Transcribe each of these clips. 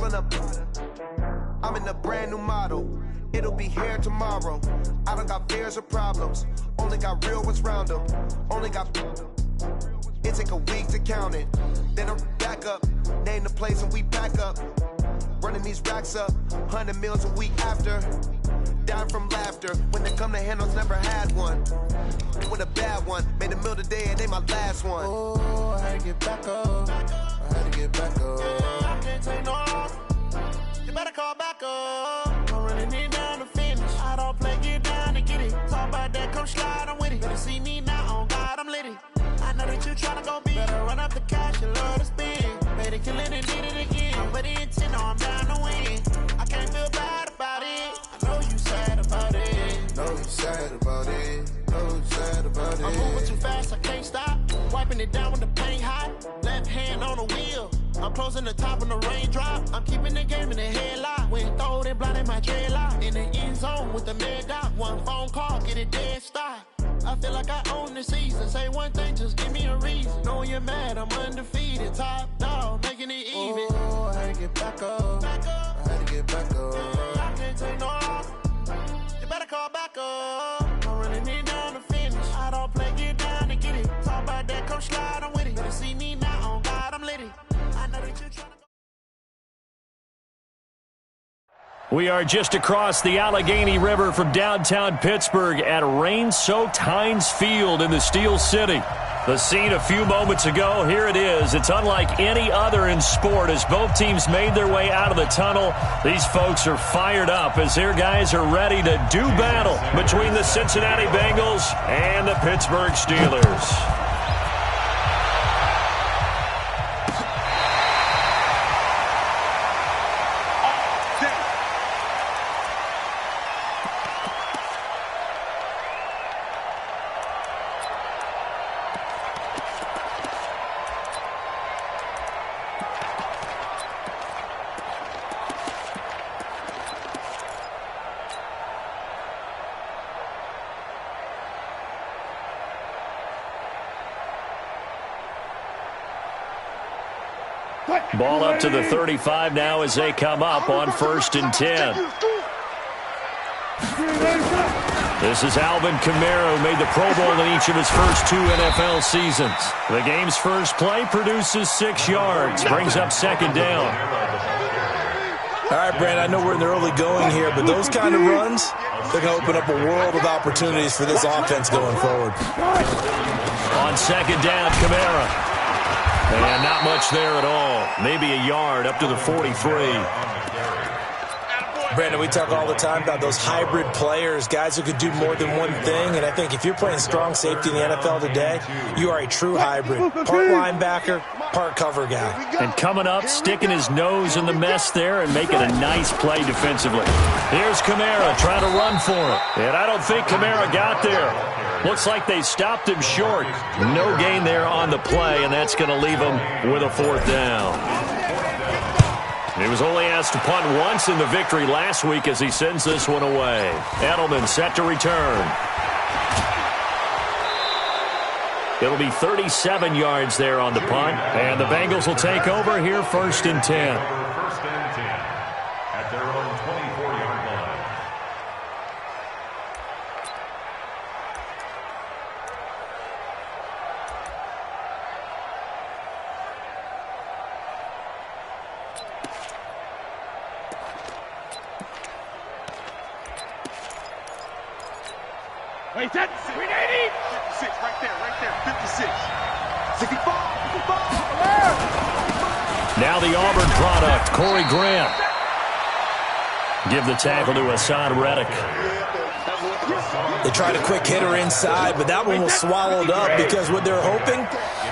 rolling up. I'm in a brand new model. It'll be here tomorrow. I don't got fears or problems. Only got real ones round them. Only got. It take a week to count it. Then I'm back up. Name the place and we back up. Running these racks up. 100 meals a week after. Down from laughter. When they come to handles, never had one. With a bad one. Made a meal today and they my last one. Oh, I had to get back up. I had to get back up. I can't take no loss. You better call back up. I'm running it down to finish. I don't play, get down to get it. Talk about that, come slide, I'm with it. Better see me now, on God, I'm litty. I know that you tryna go big. Better run up the cash, you love to spend. Made it, kill it, and did it again. But the intent, no, I'm down to win. I can't feel bad about it. I know you sad about it. Know you sad about it. Know you sad about it. I'm moving too fast, I can't stop. Wiping it down when the paint hot. Left hand on the wheel. I'm closing the top when the raindrop. I'm keeping the game in the headlock. When throwed and blinded my dreadlock. In the end zone with the mad dot. One phone call, get it dead stop. I feel like I own the season. Say one thing, just give me a reason. Knowing you're mad, I'm undefeated. Top dog, making it even. Oh, I had to get back up. I had to get back up. I can't take no loss. You better call back up. I'm running it down to finish. I don't play, get down to get it. Talk about that, come slide, I'm with it. Better see me now, on God, I'm litty. I know that you're trying to. We are just across the Allegheny River from downtown Pittsburgh at rain-soaked Heinz Field in the Steel City. The scene a few moments ago, here it is. It's unlike any other in sport as both teams made their way out of the tunnel. These folks are fired up as their guys are ready to do battle between the Cincinnati Bengals and the Pittsburgh Steelers. Ball up to the 35 now as they come up on 1st and 10. This is Alvin Kamara, who made the Pro Bowl in each of his first 2 NFL seasons. The game's first play produces 6 yards, brings up 2nd down. All right, Brandon, I know we're in the early going here, but those kind of runs, they're going to open up a world of opportunities for this offense going forward. On 2nd down, Kamara. And not much there at all. Maybe a yard up to the 43. Brandon, we talk all the time about those hybrid players, guys who could do more than one thing. And I think if you're playing strong safety in the NFL today, you are a true hybrid. Part linebacker, part cover guy. And coming up, sticking his nose in the mess there and making a nice play defensively. Here's Kamara trying to run for it. And I don't think Kamara got there. Looks like they stopped him short. No gain there on the play, and that's going to leave him with a 4th down. He was only asked to punt once in the victory last week as he sends this one away. Edelman set to return. It'll be 37 yards there on the punt, and the Bengals will take over here 1st and 10. First and 10 at their own 24-yard line. Wait, that's 380. 56, right there, 56. 65, 55. Now the Auburn product, Corey Graham. Give the tackle to Hassan Reddick. They tried a quick hitter inside, but that one was swallowed up because what they're hoping,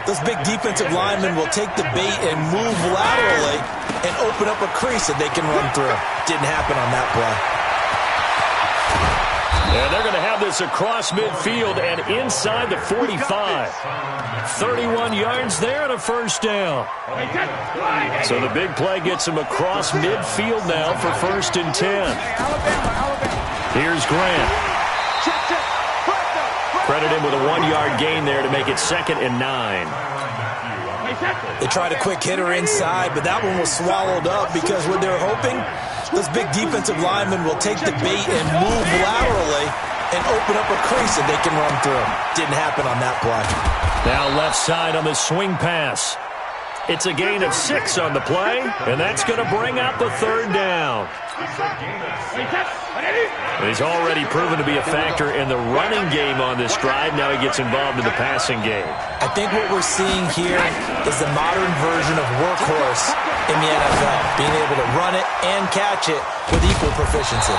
those big defensive linemen will take the bait and move laterally and open up a crease that they can run through. Didn't happen on that play. And they're going to have this across midfield and inside the 45. 31 yards there and a 1st down. So the big play gets him across midfield now for 1st and 10. Here's Grant. Credit him with a 1-yard gain there to make it 2nd and 9. They tried a quick hitter inside, but that one was swallowed up because what they're hoping, those big defensive linemen will take the bait and move laterally and open up a crease that they can run through. Didn't happen on that play. Now left side on the swing pass. It's a gain of 6 on the play, and that's going to bring up the third down. He's already proven to be a factor in the running game on this drive. Now he gets involved in the passing game. I think what we're seeing here is the modern version of workhorse in the NFL, being able to run it and catch it with equal proficiency.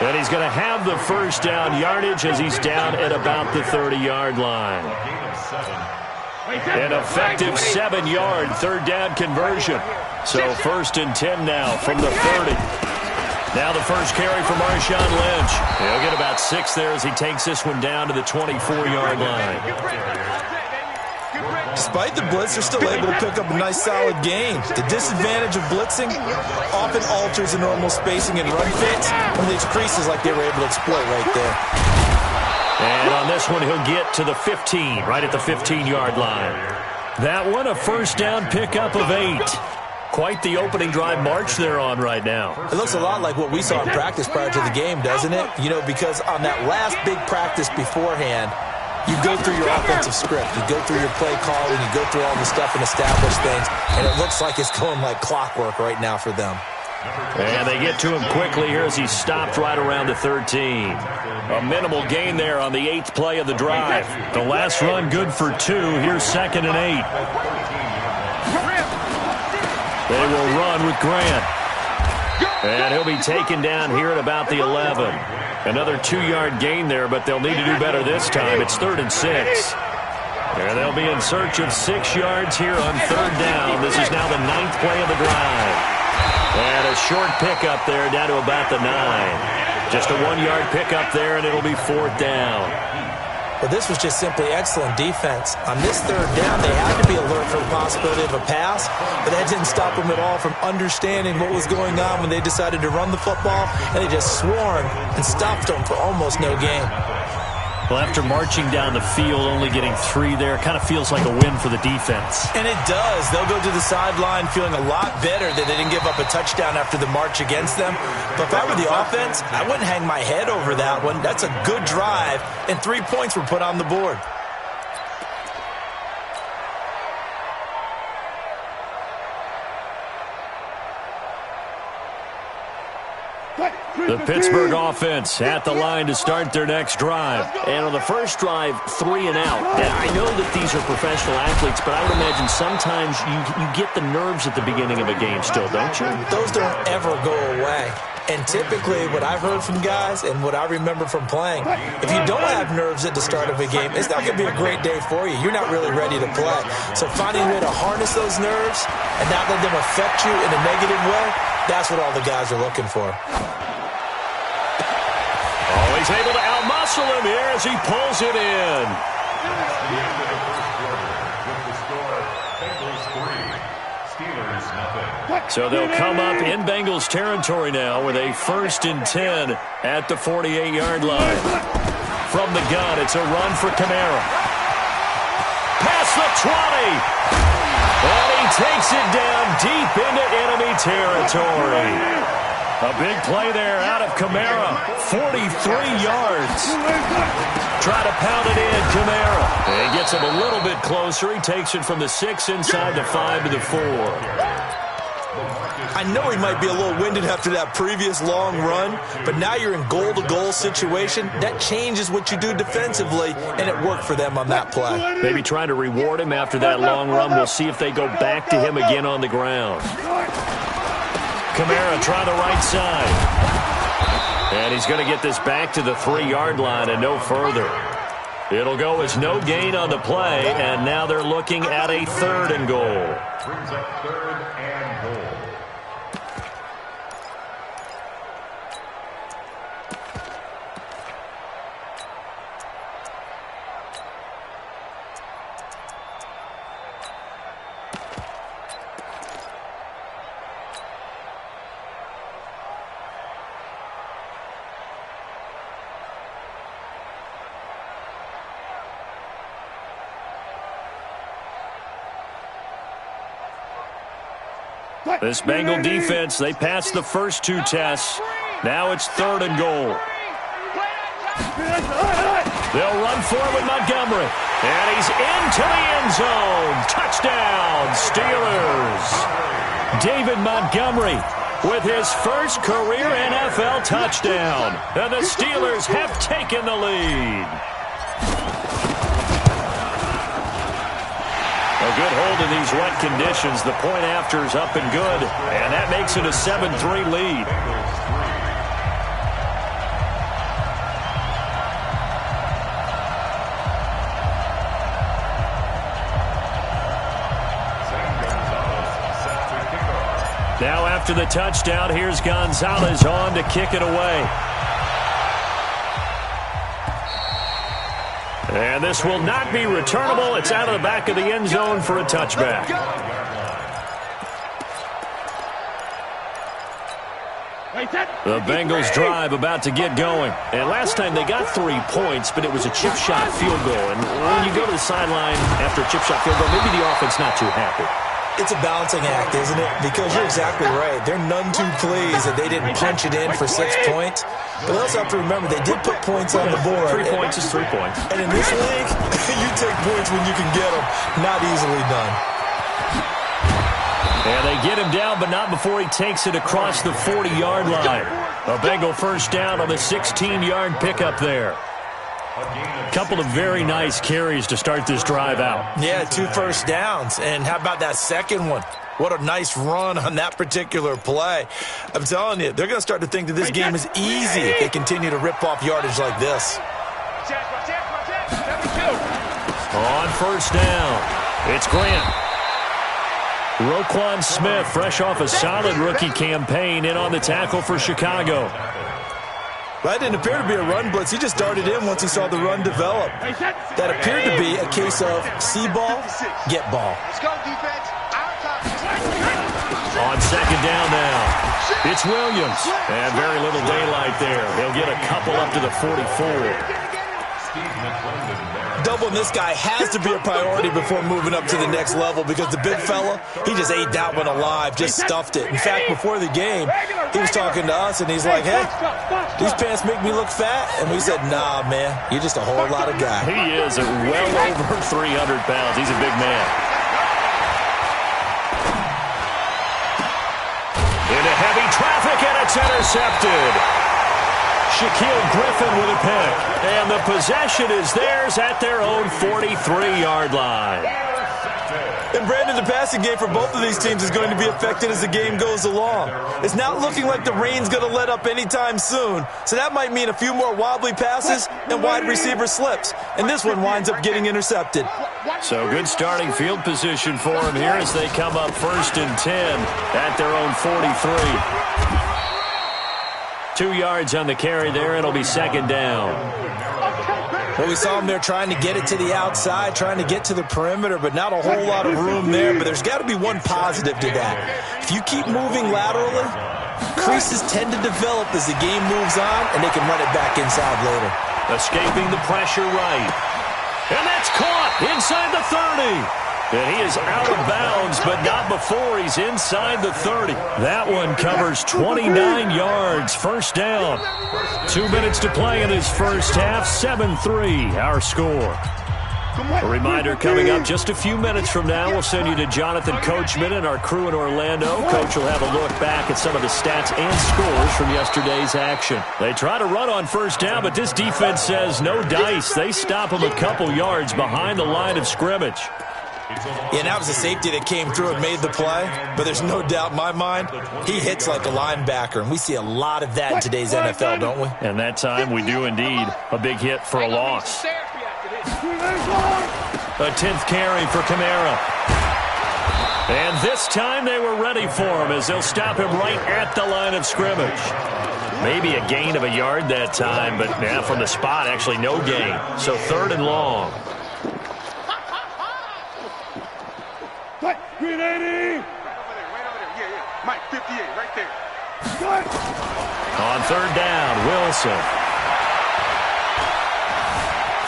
And he's going to have the first down yardage as he's down at about the 30-yard line. An effective 7-yard third down conversion. So 1st and 10 now from the 30. Now the first carry for Marshawn Lynch. He'll get about 6 there as he takes this one down to the 24-yard line. Despite the blitz, they're still able to pick up a nice solid gain. The disadvantage of blitzing often alters the normal spacing and run fits when these creases like they were able to exploit right there. And on this one, he'll get to the 15, right at the 15-yard line. That one, a first down pickup of 8. Quite the opening drive march they're on right now. It looks a lot like what we saw in practice prior to the game, doesn't it? You know, because on that last big practice beforehand, you go through your offensive script. You go through your play calling. You go through all the stuff and establish things. And it looks like it's going like clockwork right now for them. And they get to him quickly here as he's stopped right around the 13. A minimal gain there on the 8th play of the drive. The last run good for 2. Here's 2nd and 8. They will run with Grant. And he'll be taken down here at about the 11. Another 2-yard gain there, but they'll need to do better this time. It's 3rd and 6. And they'll be in search of 6 yards here on 3rd down. This is now the 9th play of the drive. And a short pickup there down to about the 9. Just a 1-yard pickup there, and it'll be 4th down. Well, this was just simply excellent defense. On this 3rd down, they had to be alert for the possibility of a pass, but that didn't stop them at all from understanding what was going on when they decided to run the football, and they just swarmed and stopped them for almost no gain. Well, after marching down the field, only getting 3 there, kind of feels like a win for the defense. And it does. They'll go to the sideline feeling a lot better that they didn't give up a touchdown after the march against them. But if I were the offense, I wouldn't hang my head over that one. That's a good drive, and 3 points were put on the board. The Pittsburgh offense at the line to start their next drive. And on the first drive, 3 and out. And I know that these are professional athletes, but I would imagine sometimes you get the nerves at the beginning of a game still, don't you? Those don't ever go away. And typically what I've heard from guys and what I remember from playing, if you don't have nerves at the start of a game, it's not going to be a great day for you. You're not really ready to play. So finding a way to harness those nerves and not let them affect you in a negative way, that's what all the guys are looking for. Oh, he's able to outmuscle him here as he pulls it in. So they'll come up in Bengals territory now with a 1st and 10 at the 48-yard line. From the gun, it's a run for Kamara. Past the 20. And he takes it down deep into enemy territory. A big play there out of Kamara. 43 yards. Try to pound it in, Kamara. He gets him a little bit closer. He takes it from the 6 inside the 5 to the 4. I know he might be a little winded after that previous long run, but now you're in goal-to-goal situation. That changes what you do defensively, and it worked for them on that play. Maybe trying to reward him after that long run. We'll see if they go back to him again on the ground. Kamara try the right side. And he's going to get this back to the 3-yard line and no further. It'll go as no gain on the play, and now they're looking at a 3rd and goal. Brings up 3rd and goal. This Bengal defense, they passed the first 2 tests. Now it's 3rd and goal. They'll run forward with Montgomery. And he's into the end zone. Touchdown, Steelers. David Montgomery with his first career NFL touchdown. And the Steelers have taken the lead. A good hold in these wet conditions. The point after is up and good. And that makes it a 7-3 lead. Now after the touchdown, here's Gonzalez on to kick it away. And this will not be returnable. It's out of the back of the end zone for a touchback. The Bengals drive about to get going. And last time they got 3 points, but it was a chip shot field goal. And when you go to the sideline after a chip shot field goal, maybe the offense not too happy. It's a balancing act, isn't it? Because you're exactly right. They're none too pleased that they didn't punch it in for 6 points. But they also have to remember they did put points on the board. 3 points is 3 points. And in this league, you take points when you can get them. Not easily done. And they get him down, but not before he takes it across the 40-yard line. A Bengal first down on the 16-yard pickup there. Couple of very nice carries to start this drive out. Yeah, 2 first downs. And how about that second one? What a nice run on that particular play. I'm telling you, they're going to start to think that this game is easy if they continue to rip off yardage like this. On first down, it's Grant. Roquan Smith, fresh off a solid rookie campaign, in on the tackle for Chicago. That didn't appear to be a run blitz. He just darted in once he saw the run develop. That appeared to be a case of see ball, get ball. Let's go, defense. On second down now, it's Williams. And very little daylight there. He'll get a couple up to the 44. Doubling this guy has to be a priority before moving up to the next level because the big fella, he just ate that one alive, just stuffed it. In fact, before the game, he was talking to us, and he's like, hey, these pants make me look fat. And we said, nah, man, you're just a whole lot of guy. He is well over 300 pounds. He's a big man. Into heavy traffic, and it's intercepted. Shaquille Griffin with a pick. And the possession is theirs at their own 43-yard line. And Brandon, the passing game for both of these teams is going to be affected as the game goes along. It's not looking like the rain's going to let up anytime soon. So that might mean a few more wobbly passes and wide receiver slips. And this one winds up getting intercepted. So good starting field position for them here as they come up 1st and 10 at their own 43. 2 yards on the carry there. It'll be second down. Well, we saw him there trying to get it to the outside, trying to get to the perimeter, but not a whole lot of room there. But there's got to be one positive to that. If you keep moving laterally, creases tend to develop as the game moves on, and they can run it back inside later. Escaping the pressure right. And that's caught inside the 30. And he is out of bounds, but not before he's inside the 30. That one covers 29 yards. First down. 2 minutes to play in this first half. 7-3, our score. A reminder coming up just a few minutes from now. We'll send you to Jonathan Coachman and our crew in Orlando. Coach will have a look back at some of the stats and scores from yesterday's action. They try to run on first down, but this defense says no dice. They stop him a couple yards behind the line of scrimmage. Yeah, that was a safety that came through and made the play, but there's no doubt in my mind, he hits like a linebacker, and we see a lot of that in today's NFL, don't we? And that time we do indeed. A big hit for a loss. A 10th carry for Kamara. And this time they were ready for him as they'll stop him right at the line of scrimmage. Maybe a gain of a yard that time, but yeah, from the spot, actually no gain. So 3rd and long. 380! Right over there. Yeah. Mike, 58, right there. On 3rd down, Wilson.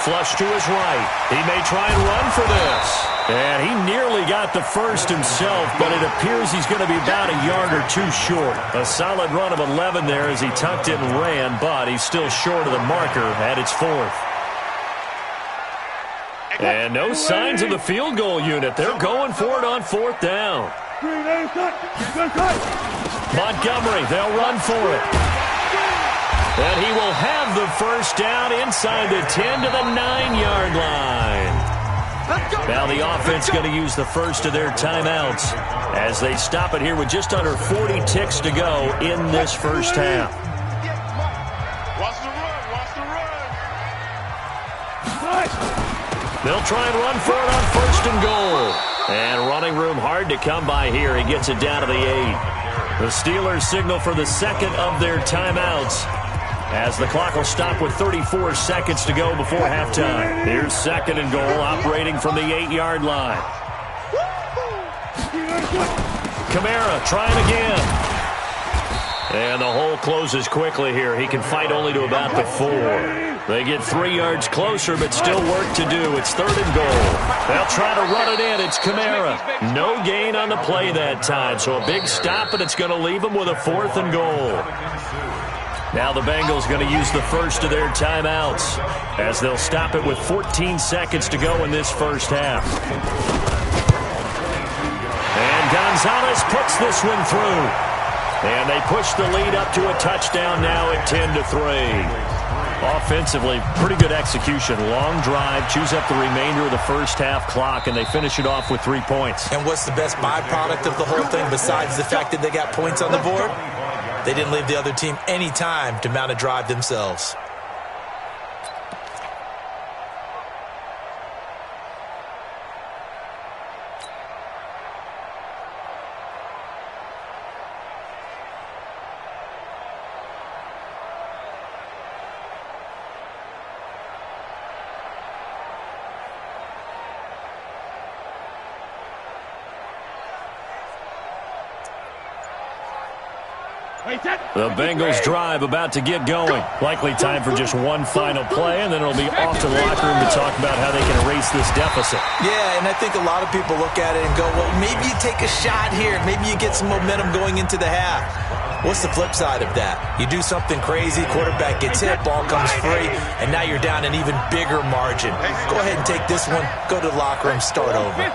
flush to his right. He may try and run for this. And he nearly got the first himself, but it appears he's going to be about a yard or two short. A solid run of 11 there as he tucked it and ran, but he's still short of the marker at its fourth. And no signs of the field goal unit. They're going for it on fourth down. Montgomery, they'll run for it. And he will have the first down inside the 10 to the 9-yard line. Now the offense going to use the first of their timeouts as they stop it here with just under 40 ticks to go in this first half. Watch the run. They'll try and run for it on first and goal. And running room hard to come by here. He gets it down to the 8. The Steelers signal for the second of their timeouts as the clock will stop with 34 seconds to go before halftime. Here's second and goal, operating from the 8-yard line. Kamara trying again. And the hole closes quickly here. He can fight only to about the 4. They get 3 yards closer, but still work to do. It's third and goal. They'll try to run it in. It's Kamara. No gain on the play that time, so a big stop, and it's going to leave them with a 4th and goal. Now the Bengals going to use the first of their timeouts as they'll stop it with 14 seconds to go in this first half. And Gonzalez puts this one through. And they push the lead up to a touchdown now at 10-3. Offensively, pretty good execution. Long drive, chews up the remainder of the first half clock, and they finish it off with 3 points. And what's the best byproduct of the whole thing besides the fact that they got points on the board? They didn't leave the other team any time to mount a drive themselves. The Bengals drive about to get going. Likely time for just one final play, and then it'll be off to the locker room to talk about how they can erase this deficit. Yeah, and I think a lot of people look at it and go, well, maybe you take a shot here. Maybe you get some momentum going into the half. What's the flip side of that? You do something crazy, quarterback gets hit, ball comes free, and now you're down an even bigger margin. Go ahead and take this one, go to the locker room, start over.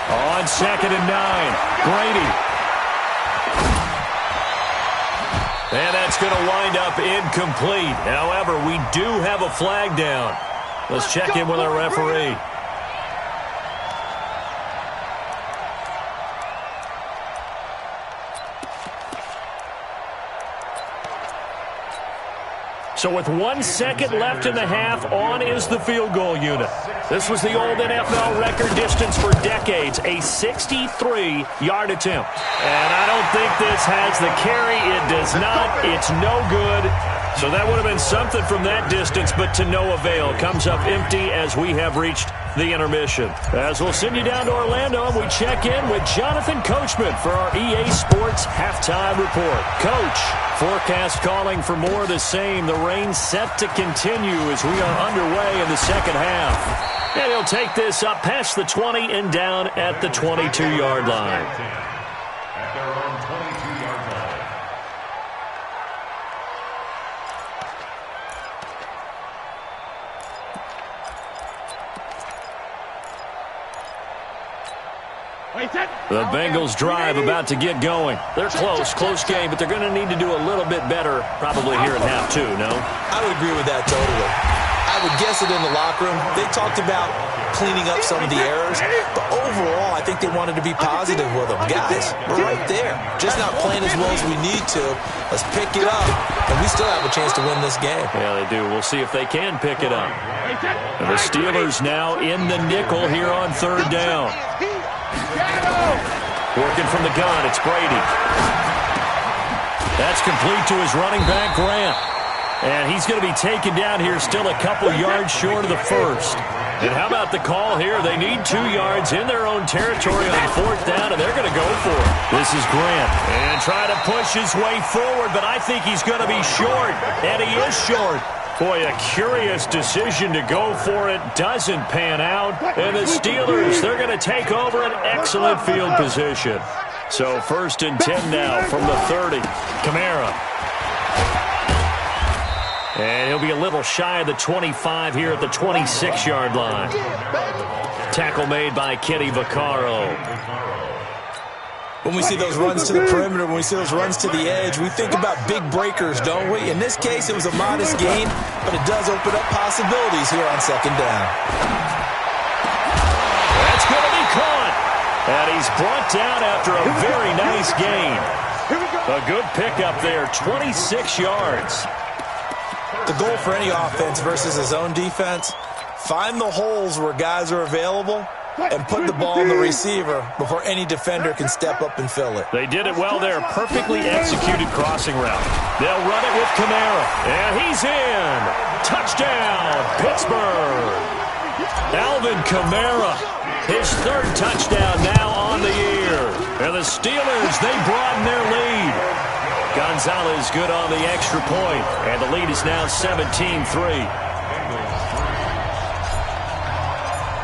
On second and 9, Brady. And that's going to wind up incomplete. However, we do have a flag down. Let's check in with our referee. So with 1 second left in the half, on is the field goal unit. This was the old NFL record distance for decades, a 63-yard attempt. And I don't think this has the carry. It does not. It's no good. So that would have been something from that distance, but to no avail. Comes up empty as we have reached the intermission. As we'll send you down to Orlando, and we check in with Jonathan Coachman for our EA Sports Halftime Report. Coach, forecast calling for more of the same. The rain set to continue as we are underway in the second half. And he'll take this up past the 20 and down at the 22-yard line. At their own 22-yard line. The Bengals drive about to get going. They're close game, but they're going to need to do a little bit better probably here in half two, no? I would agree with that totally. I would guess it in the locker room. They talked about cleaning up some of the errors, but overall, I think they wanted to be positive with them. Guys, we're right there. Just not playing as well as we need to. Let's pick it up, and we still have a chance to win this game. Yeah, they do. We'll see if they can pick it up. And the Steelers now in the nickel here on third down. Working from the gun, it's Brady. That's complete to his running back, Grant. And he's going to be taken down here still a couple yards short of the first. And how about the call here? They need 2 yards in their own territory on fourth down, and they're going to go for it. This is Grant. And trying to push his way forward, but I think he's going to be short. And he is short. Boy, a curious decision to go for it doesn't pan out. And the Steelers, they're going to take over an excellent field position. So 1st and 10 now from the 30. Kamara. And he'll be a little shy of the 25 here at the 26-yard line. Tackle made by Kenny Vaccaro. When we see those runs to the perimeter, when we see those runs to the edge, we think about big breakers, don't we? In this case, it was a modest gain, but it does open up possibilities here on 2nd down. That's going to be caught. And he's brought down after a very nice gain. A good pickup there, 26 yards. The goal for any offense versus his own defense, find the holes where guys are available and put the ball in the receiver before any defender can step up and fill it. They did it well there. Perfectly executed crossing route. They'll run it with Kamara. And he's in. Touchdown, Pittsburgh. Alvin Kamara, his 3rd touchdown now on the year. And the Steelers, they broaden their lead. Gonzalez good on the extra point. And the lead is now 17-3.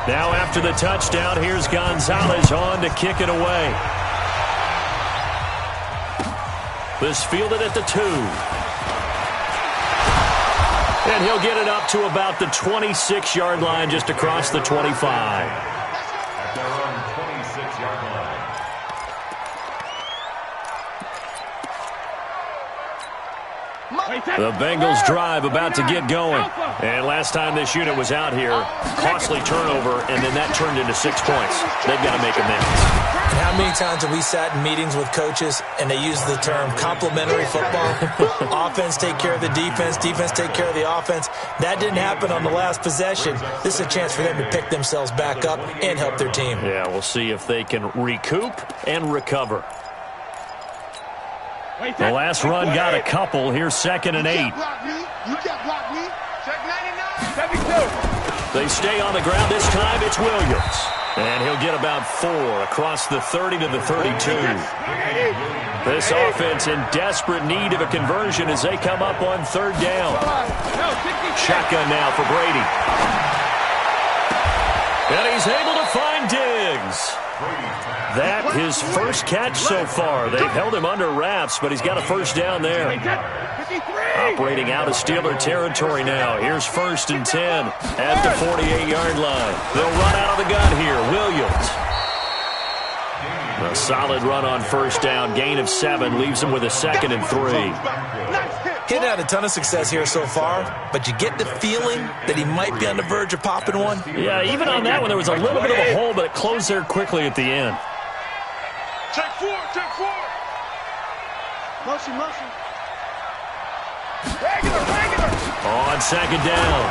Now after the touchdown, here's Gonzalez on to kick it away. This fielded at the 2. And he'll get it up to about the 26-yard line just across the 25. At their own 26-yard line. The Bengals drive about to get going. And last time this unit was out here, costly turnover, and then that turned into 6 points. They've got to make amends. And how many times have we sat in meetings with coaches and they use the term complementary football? Offense take care of the defense, defense take care of the offense. That didn't happen on the last possession. This is a chance for them to pick themselves back up and help their team. Yeah, we'll see if they can recoup and recover. The last run got a couple. Here's 2nd and 8. You can't block me. Check 99. 72. They stay on the ground. This time it's Williams. And he'll get about 4 across the 30 to the 32. This offense in desperate need of a conversion as they come up on 3rd down. Shotgun now for Brady. And he's able to find Diggs. That his first catch so far. They've held him under wraps, but he's got a 1st down there. Operating out of Steeler territory now. Here's 1st and 10 at the 48-yard line. They'll run out of the gun here. Williams. A solid run on 1st down. Gain of 7 leaves him with a 2nd and 3. He hadn't had a ton of success here so far, but you get the feeling that he might be on the verge of popping one. Yeah, even on that one, there was a little bit of a hole, but it closed there quickly at the end. Check 4, check 4. Motion. Regular. On 2nd down,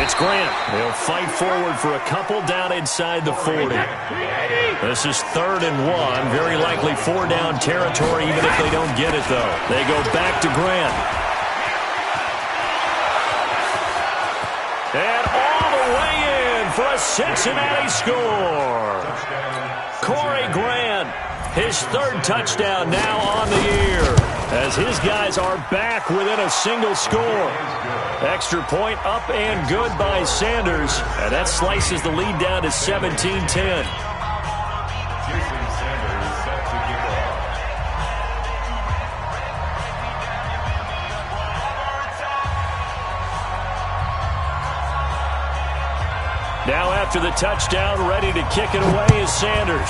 it's Grant. They'll fight forward for a couple down inside the 40. This is 3rd and 1. Very likely 4 down territory, even if they don't get it, though. They go back to Grant. And all the way in for a Cincinnati score. Corey Grant, his 3rd touchdown now on the year, as his guys are back within a single score. Extra point up and good by Sanders, and that slices the lead down to 17-10. Now after the touchdown, ready to kick it away is Sanders.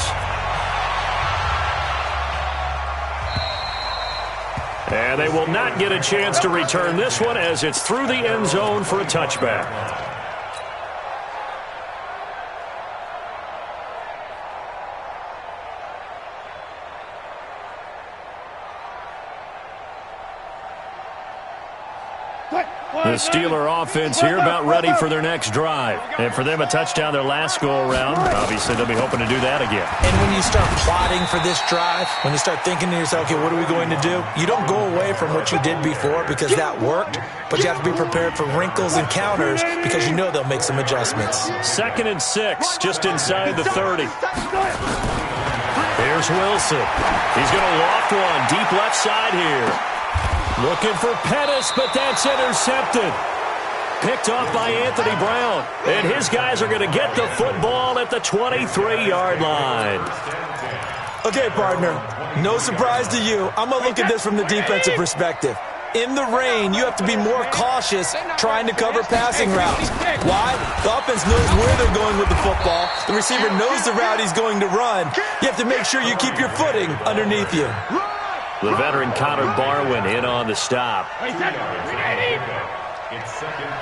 And they will not get a chance to return this one as it's through the end zone for a touchback. The Steeler offense here about ready for their next drive. And for them, a touchdown their last go-around. Obviously, they'll be hoping to do that again. And when you start plotting for this drive, when you start thinking to yourself, okay, what are we going to do? You don't go away from what you did before because that worked, but you have to be prepared for wrinkles and counters because you know they'll make some adjustments. 2nd and 6, just inside the 30. Here's Wilson. He's going to loft one deep left side here. Looking for Pettis, but that's intercepted. picked off by Anthony Brown. And his guys are going to get the football at the 23-yard line. Okay, partner, no surprise to you. I'm going to look at this from the defensive perspective. In the rain, you have to be more cautious trying to cover passing routes. Why? The offense knows where they're going with the football. The receiver knows the route he's going to run. You have to make sure you keep your footing underneath you. The veteran Connor Barwin in on the stop. It's second and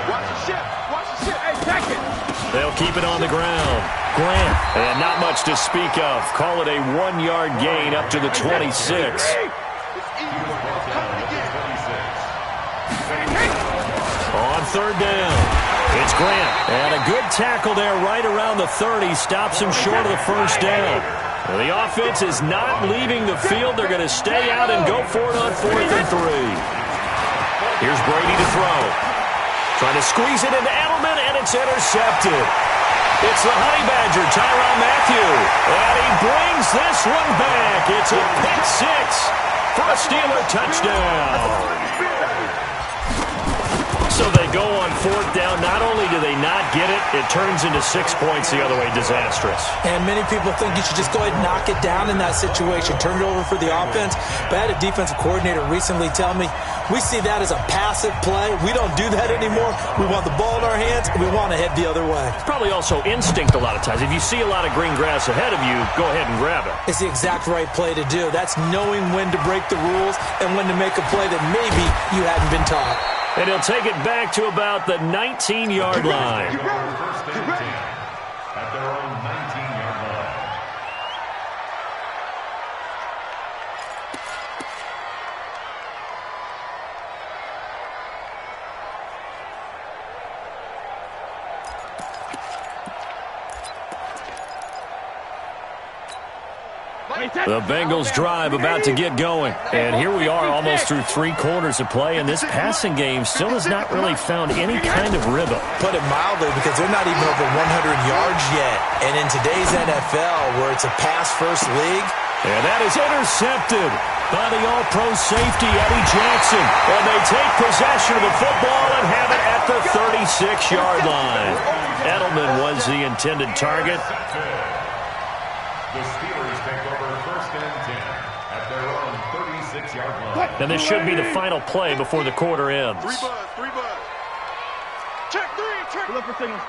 watch the ship. Watch the ship. Hey, second. They'll keep it on the ground. Grant, and not much to speak of. Call it a 1-yard gain up to the 26. On third down, it's Grant. And a good tackle there right around the 30. Stops him short of the first down. Well, the offense is not leaving the field. They're going to stay out and go for it on 4th and 3. Here's Brady to throw. Trying to squeeze it into Edelman, and it's intercepted. It's the Honey Badger, Tyrann Mathieu. And he brings this one back. It's a pick 6 for a Steeler touchdown. So they go on 4th down. Not only do they not get it, it turns into 6 points the other way. Disastrous. And many people think you should just go ahead and knock it down in that situation. Turn it over for the offense. But I had a defensive coordinator recently tell me, we see that as a passive play. We don't do that anymore. We want the ball in our hands, and we want to head the other way. It's probably also instinct a lot of times. If you see a lot of green grass ahead of you, go ahead and grab it. It's the exact right play to do. That's knowing when to break the rules and when to make a play that maybe you hadn't been taught. And he'll take it back to about the 19-yard line. First and 10 at their own 19-yard line. The Bengals drive about to get going. And here we are almost through 3 quarters of play, and this passing game still has not really found any kind of rhythm. Put it mildly, because they're not even over 100 yards yet. And in today's NFL, where it's a pass-first league. And that is intercepted by the all-pro safety, Eddie Jackson. And they take possession of the football and have it at the 36-yard line. Edelman was the intended target. The Steelers take over 1st and 10 at their own 36-yard line. And this should be the final play before the quarter ends. 3 buzz. Check 3, check. Look for signals.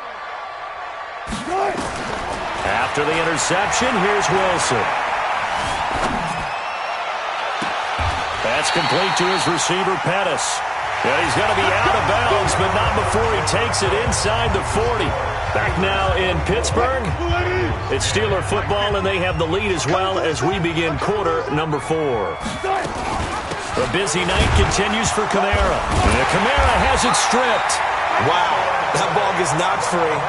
After the interception, here's Wilson. That's complete to his receiver, Pettis. And he's going to be out of bounds, but not before he takes it inside the 40. Back now in Pittsburgh. It's Steeler football, and they have the lead as well as we begin quarter number 4. The busy night continues for Kamara. And Kamara has it stripped. Wow, that ball gets knocked free,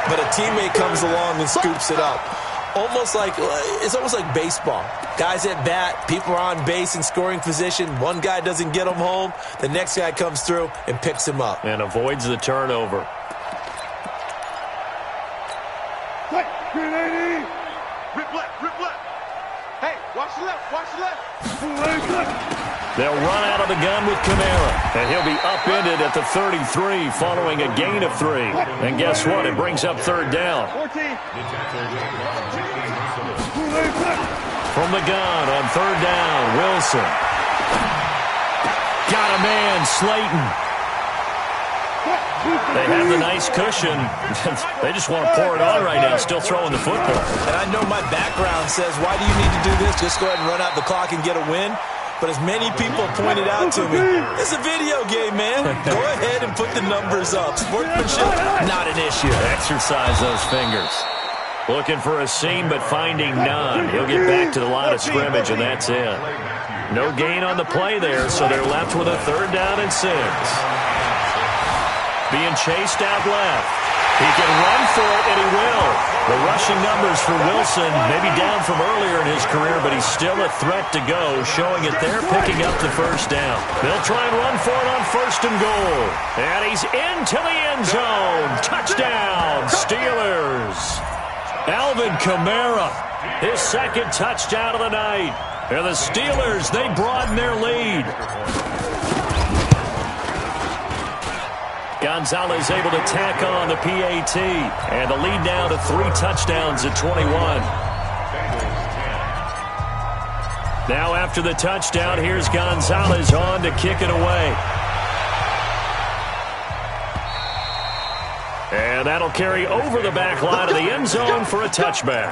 but a teammate comes along and scoops it up. It's almost like baseball. Guys at bat, people are on base in scoring position. One guy doesn't get him home. The next guy comes through and picks him up. And avoids the turnover. Rip left. Hey, watch the left. They'll run out of the gun with Kamara. And he'll be upended at the 33 following a gain of 3. And guess what? It brings up 3rd down. 14. From the gun on 3rd down, Wilson. Got a man, Slayton. They have the nice cushion. They just want to pour it on right now, still throwing the football. And I know my background says, why do you need to do this? Just go ahead and run out the clock and get a win. But as many people pointed out to me, it's a video game, man. Go ahead and put the numbers up. Sportsmanship, not an issue. Exercise those fingers. Looking for a seam, but finding none. He'll get back to the line of scrimmage, and that's it. No gain on the play there, so they're left with a 3rd down and 6. Being chased out left. He can run for it, and he will. The rushing numbers for Wilson may be down from earlier in his career, but he's still a threat to go, showing it there, picking up the 1st down. They'll try and run for it on 1st and goal. And he's into the end zone. Touchdown, Steelers. Alvin Kamara, his 2nd touchdown of the night. And the Steelers, they broaden their lead. Gonzalez able to tack on the PAT. And the lead now to 3 touchdowns at 21. Now after the touchdown, here's Gonzalez on to kick it away. And that'll carry over the back line of the end zone for a touchback.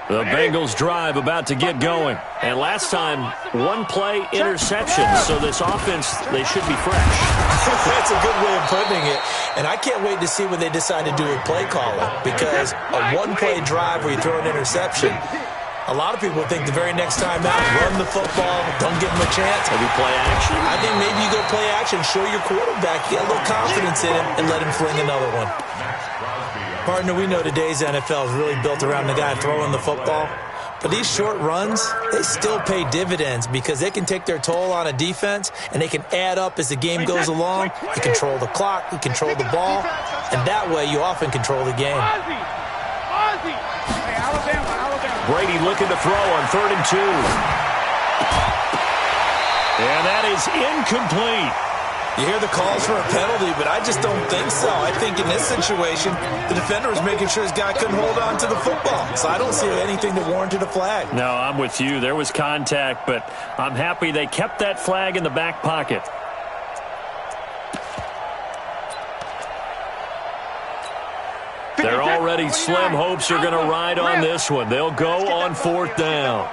The Bengals drive about to get going. And last time, 1-play interception. So this offense, they should be fresh. That's a good way of putting it. And I can't wait to see what they decide to do with play calling. Because a 1-play drive where you throw an interception, a lot of people think the very next time out, run the football, don't give them a chance. Maybe play action. I think maybe you go play action, show your quarterback, get a little confidence in him, and let him fling another one. Partner, we know today's NFL is really built around the guy throwing the football. But these short runs, they still pay dividends because they can take their toll on a defense, and they can add up as the game goes along. You control the clock, you control the ball, and that way you often control the game. Brady looking to throw on 3rd and 2. And that is incomplete. You hear the calls for a penalty, but I just don't think so. I think in this situation, the defender was making sure his guy couldn't hold on to the football. So I don't see anything that warranted a flag. No, I'm with you. There was contact, but I'm happy they kept that flag in the back pocket. They're already slim hopes are going to ride on this one. They'll go on 4th down.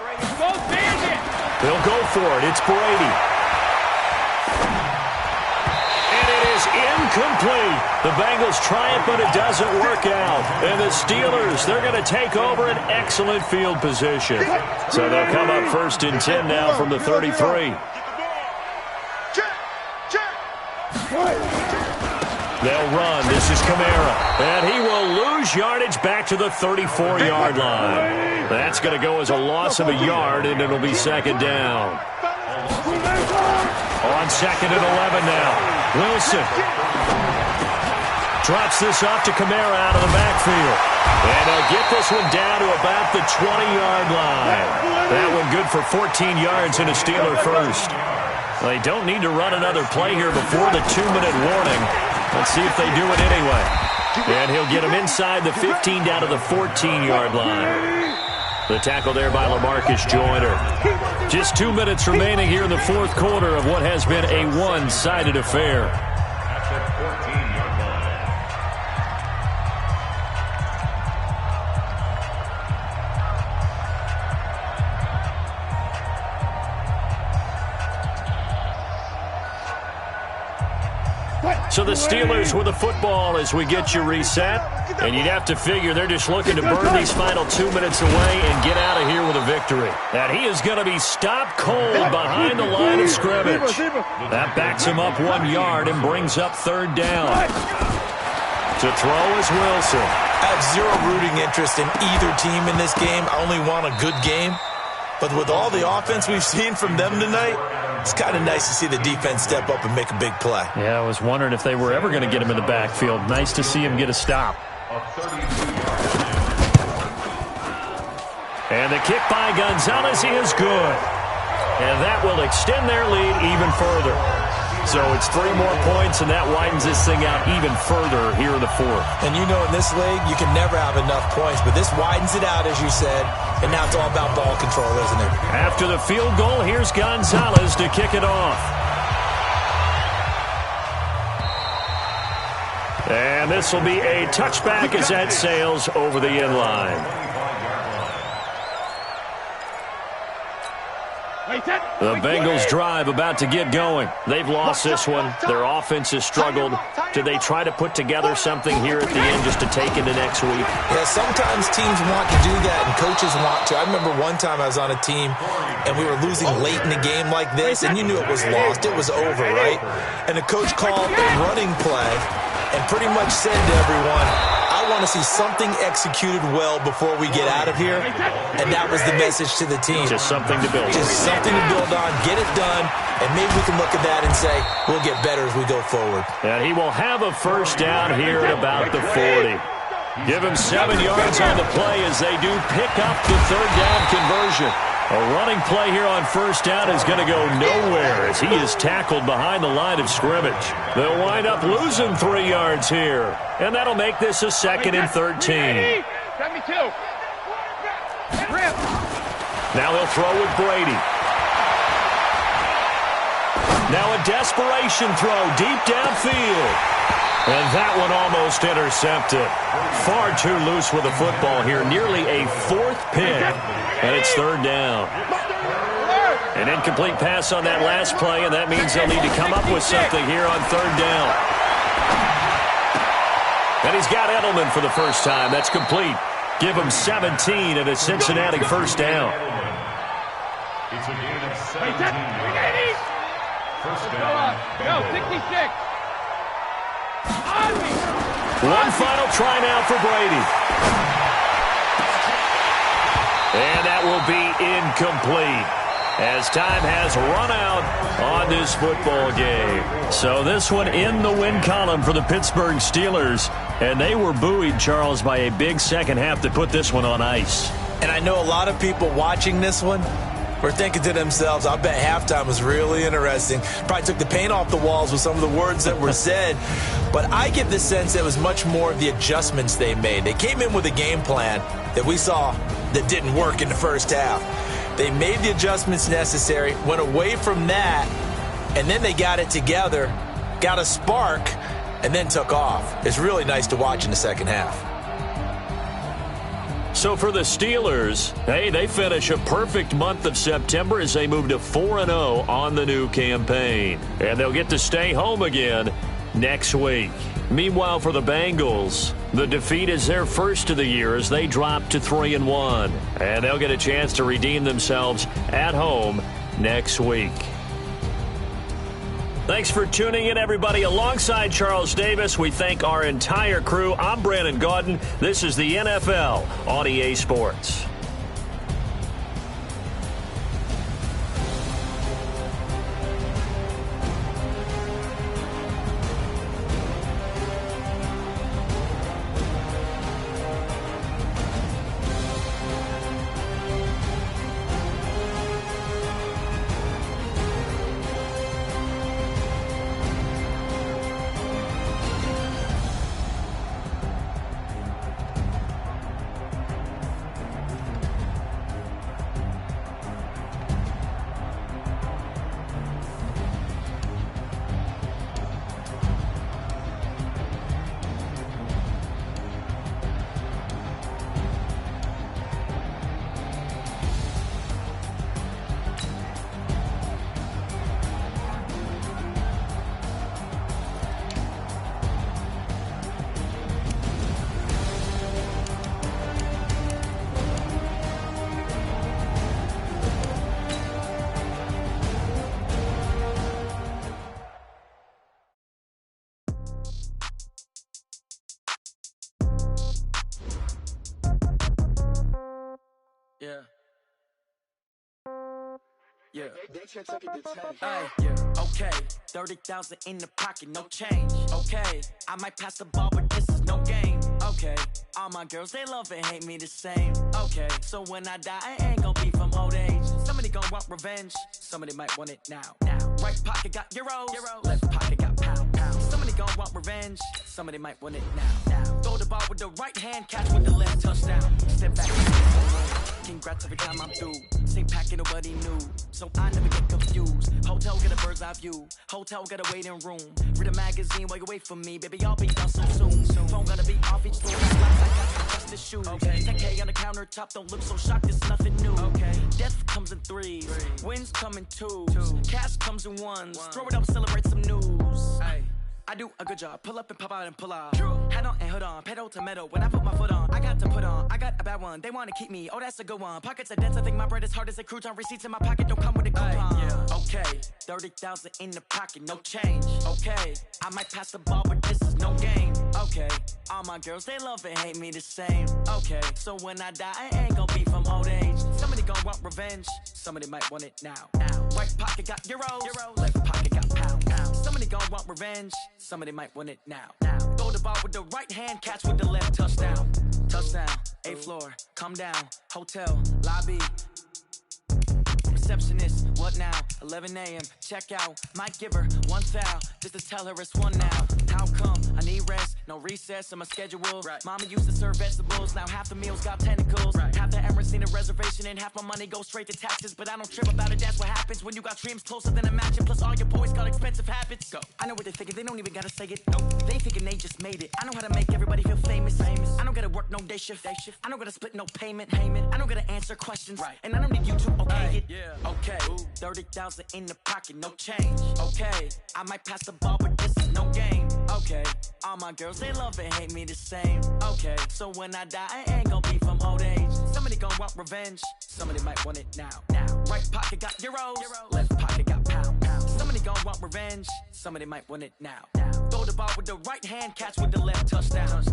They'll go for it. It's Brady. And it is incomplete. The Bengals try it, but it doesn't work out. And the Steelers, they're going to take over an excellent field position. So they'll come up 1st and 10 now from the 33. They'll run. This is Kamara. And he will lose yardage back to the 34-yard line. That's going to go as a loss of a yard, and it'll be 2nd down. On 2nd and 11 now. Wilson drops this off to Kamara out of the backfield. And they'll get this one down to about the 20-yard line. That one good for 14 yards and a Steeler first. They don't need to run another play here before the 2-minute warning. Let's see if they do it anyway. And he'll get him inside the 15 down to the 14-yard line. The tackle there by LaMarcus Joyner. Just 2 minutes remaining here in the 4th quarter of what has been a one-sided affair. That's at 14-yard line. So the Steelers with the football as we get you reset. And you'd have to figure they're just looking to burn these final 2 minutes away and get out of here with a victory. And he is going to be stopped cold behind the line of scrimmage. That backs him up 1 yard and brings up 3rd down. To throw is Wilson. I have zero rooting interest in either team in this game. I only want a good game. But with all the offense we've seen from them tonight, it's kind of nice to see the defense step up and make a big play. Yeah, I was wondering if they were ever going to get him in the backfield. Nice to see him get a stop. And the kick by Gonzalez is good. And that will extend their lead even further. So it's 3 more points, and that widens this thing out even further here in the 4th. And you know in this league, you can never have enough points, but this widens it out, as you said, and now it's all about ball control, isn't it? After the field goal, here's Gonzalez to kick it off. And this will be a touchback as that sails over the end line. The Bengals drive about to get going. They've lost this one. Their offense has struggled. Do they try to put together something here at the end just to take into next week? Yeah, sometimes teams want to do that and coaches want to. I remember one time I was on a team and we were losing late in the game like this, and you knew it was lost. It was over, right? And the coach called a running play and pretty much said to everyone, I want to see something executed well before we get out of here. And that was the message to the team. Just something to build. Just something to build on, get it done, and maybe we can look at that and say, we'll get better as we go forward. And he will have a 1st down here at about the 40. Give him 7 yards on the play as they do pick up the third down conversion. A running play here on first down is going to go nowhere as he is tackled behind the line of scrimmage. They'll wind up losing 3 yards here, and that'll make this a 2nd and 13. Now he'll throw with Brady. Now a desperation throw deep downfield. And that one almost intercepted. Far too loose with the football here. Nearly a 4th pick. And it's 3rd down. An incomplete pass on that last play, and that means they'll need to come up with something here on 3rd down. And he's got Edelman for the first time. That's complete. Give him 17 and a Cincinnati first down. It's a gain of 17 yards. First down. Go, 66. One final try now for Brady. And that will be incomplete as time has run out on this football game. So this one in the win column for the Pittsburgh Steelers. And they were buoyed, Charles, by a big second half to put this one on ice. And I know a lot of people watching this one were thinking to themselves, I bet halftime was really interesting. Probably took the paint off the walls with some of the words that were said. But I get the sense it was much more of the adjustments they made. They came in with a game plan that we saw that didn't work in the first half. They made the adjustments necessary, went away from that, and then they got it together, got a spark, and then took off. It's really nice to watch in the second half. So for the Steelers, hey, they finish a perfect month of September as they move to 4-0 on the new campaign. And they'll get to stay home again next week. Meanwhile, for the Bengals, the defeat is their first of the year as they drop to 3-1. And they'll get a chance to redeem themselves at home next week. Thanks for tuning in, everybody. Alongside Charles Davis, we thank our entire crew. I'm Brandon Gaudin. This is the NFL on EA Sports. Yeah. Hey, yeah. Okay. 30,000 in the pocket, no change. Okay. I might pass the ball, but this is no game. Okay. All my girls, they love and hate me the same. Okay. So when I die, I ain't gon' be from old age. Somebody gon' want revenge. Somebody might want it now. Right pocket got euros. Left pocket got pound. Somebody gon' want revenge. Somebody might want it now. Throw the ball with the right hand, catch with the left, touchdown. Step back. Congrats every time I'm through. Same packet, nobody knew. So I never get confused. Hotel get a bird's eye view. Hotel get a waiting room. Read a magazine while you wait for me. Baby, I'll be done so soon. Phone gotta be off each floor. I got some trusted shoes. 10K on the countertop, don't look so shocked, it's nothing new. Death comes in threes. Wins come in twos. Cash comes in ones. Throw it up, celebrate some news. I do a good job. Pull up and pop out and pull out. Head on and hood on. Pedal to metal. When I put my foot on, I got to put on. I got a bad one. They want to keep me. Oh, that's a good one. Pockets are dense. I think my bread is hard as a crouton. Receipts in my pocket don't come with a coupon. Okay. 30,000 in the pocket. No change. Okay. I might pass the ball, but this is no game. Okay. All my girls, they love and hate me the same. Okay. So when I die, I ain't gonna be from old age. Somebody gonna want revenge. Somebody might want it now. Right pocket got euros. Left pocket got pound. Somebody gon' want revenge. Somebody might want it now. Throw the ball with the right hand, catch with the left, touchdown. Touchdown, 8th floor, come down, hotel, lobby. Receptionist, what now? 11 a.m., check out. Might give her one foul, just to tell her it's one now. How come? I need rest, no recess in my schedule. Right. Mama used to serve vegetables, now half the meals got tentacles. Right. Half the Emirates need a reservation and half my money goes straight to taxes. But I don't trip about it, that's what happens when you got dreams closer than a match. And plus all your boys got expensive habits. Go. I know what they're thinking, they don't even gotta say it. Nope. They thinking they just made it. I know how to make everybody feel famous. I don't gotta work no day shift. I don't gotta split no payment. I don't gotta answer questions. Right. And I don't need you to okay it. Yeah. Okay, 30,000 in the pocket, no change. Okay, I might pass the ball, but this is no game. Okay, all my girls, they love and hate me the same. Okay, so when I die, I ain't gonna be from old age. Somebody gonna want revenge, somebody might want it now. Right pocket got euros, left pocket got pounds. Somebody gonna want revenge, somebody might want it now. Throw the ball with the right hand, catch with the left, touchdown.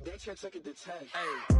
They can't take it to 10. Hey.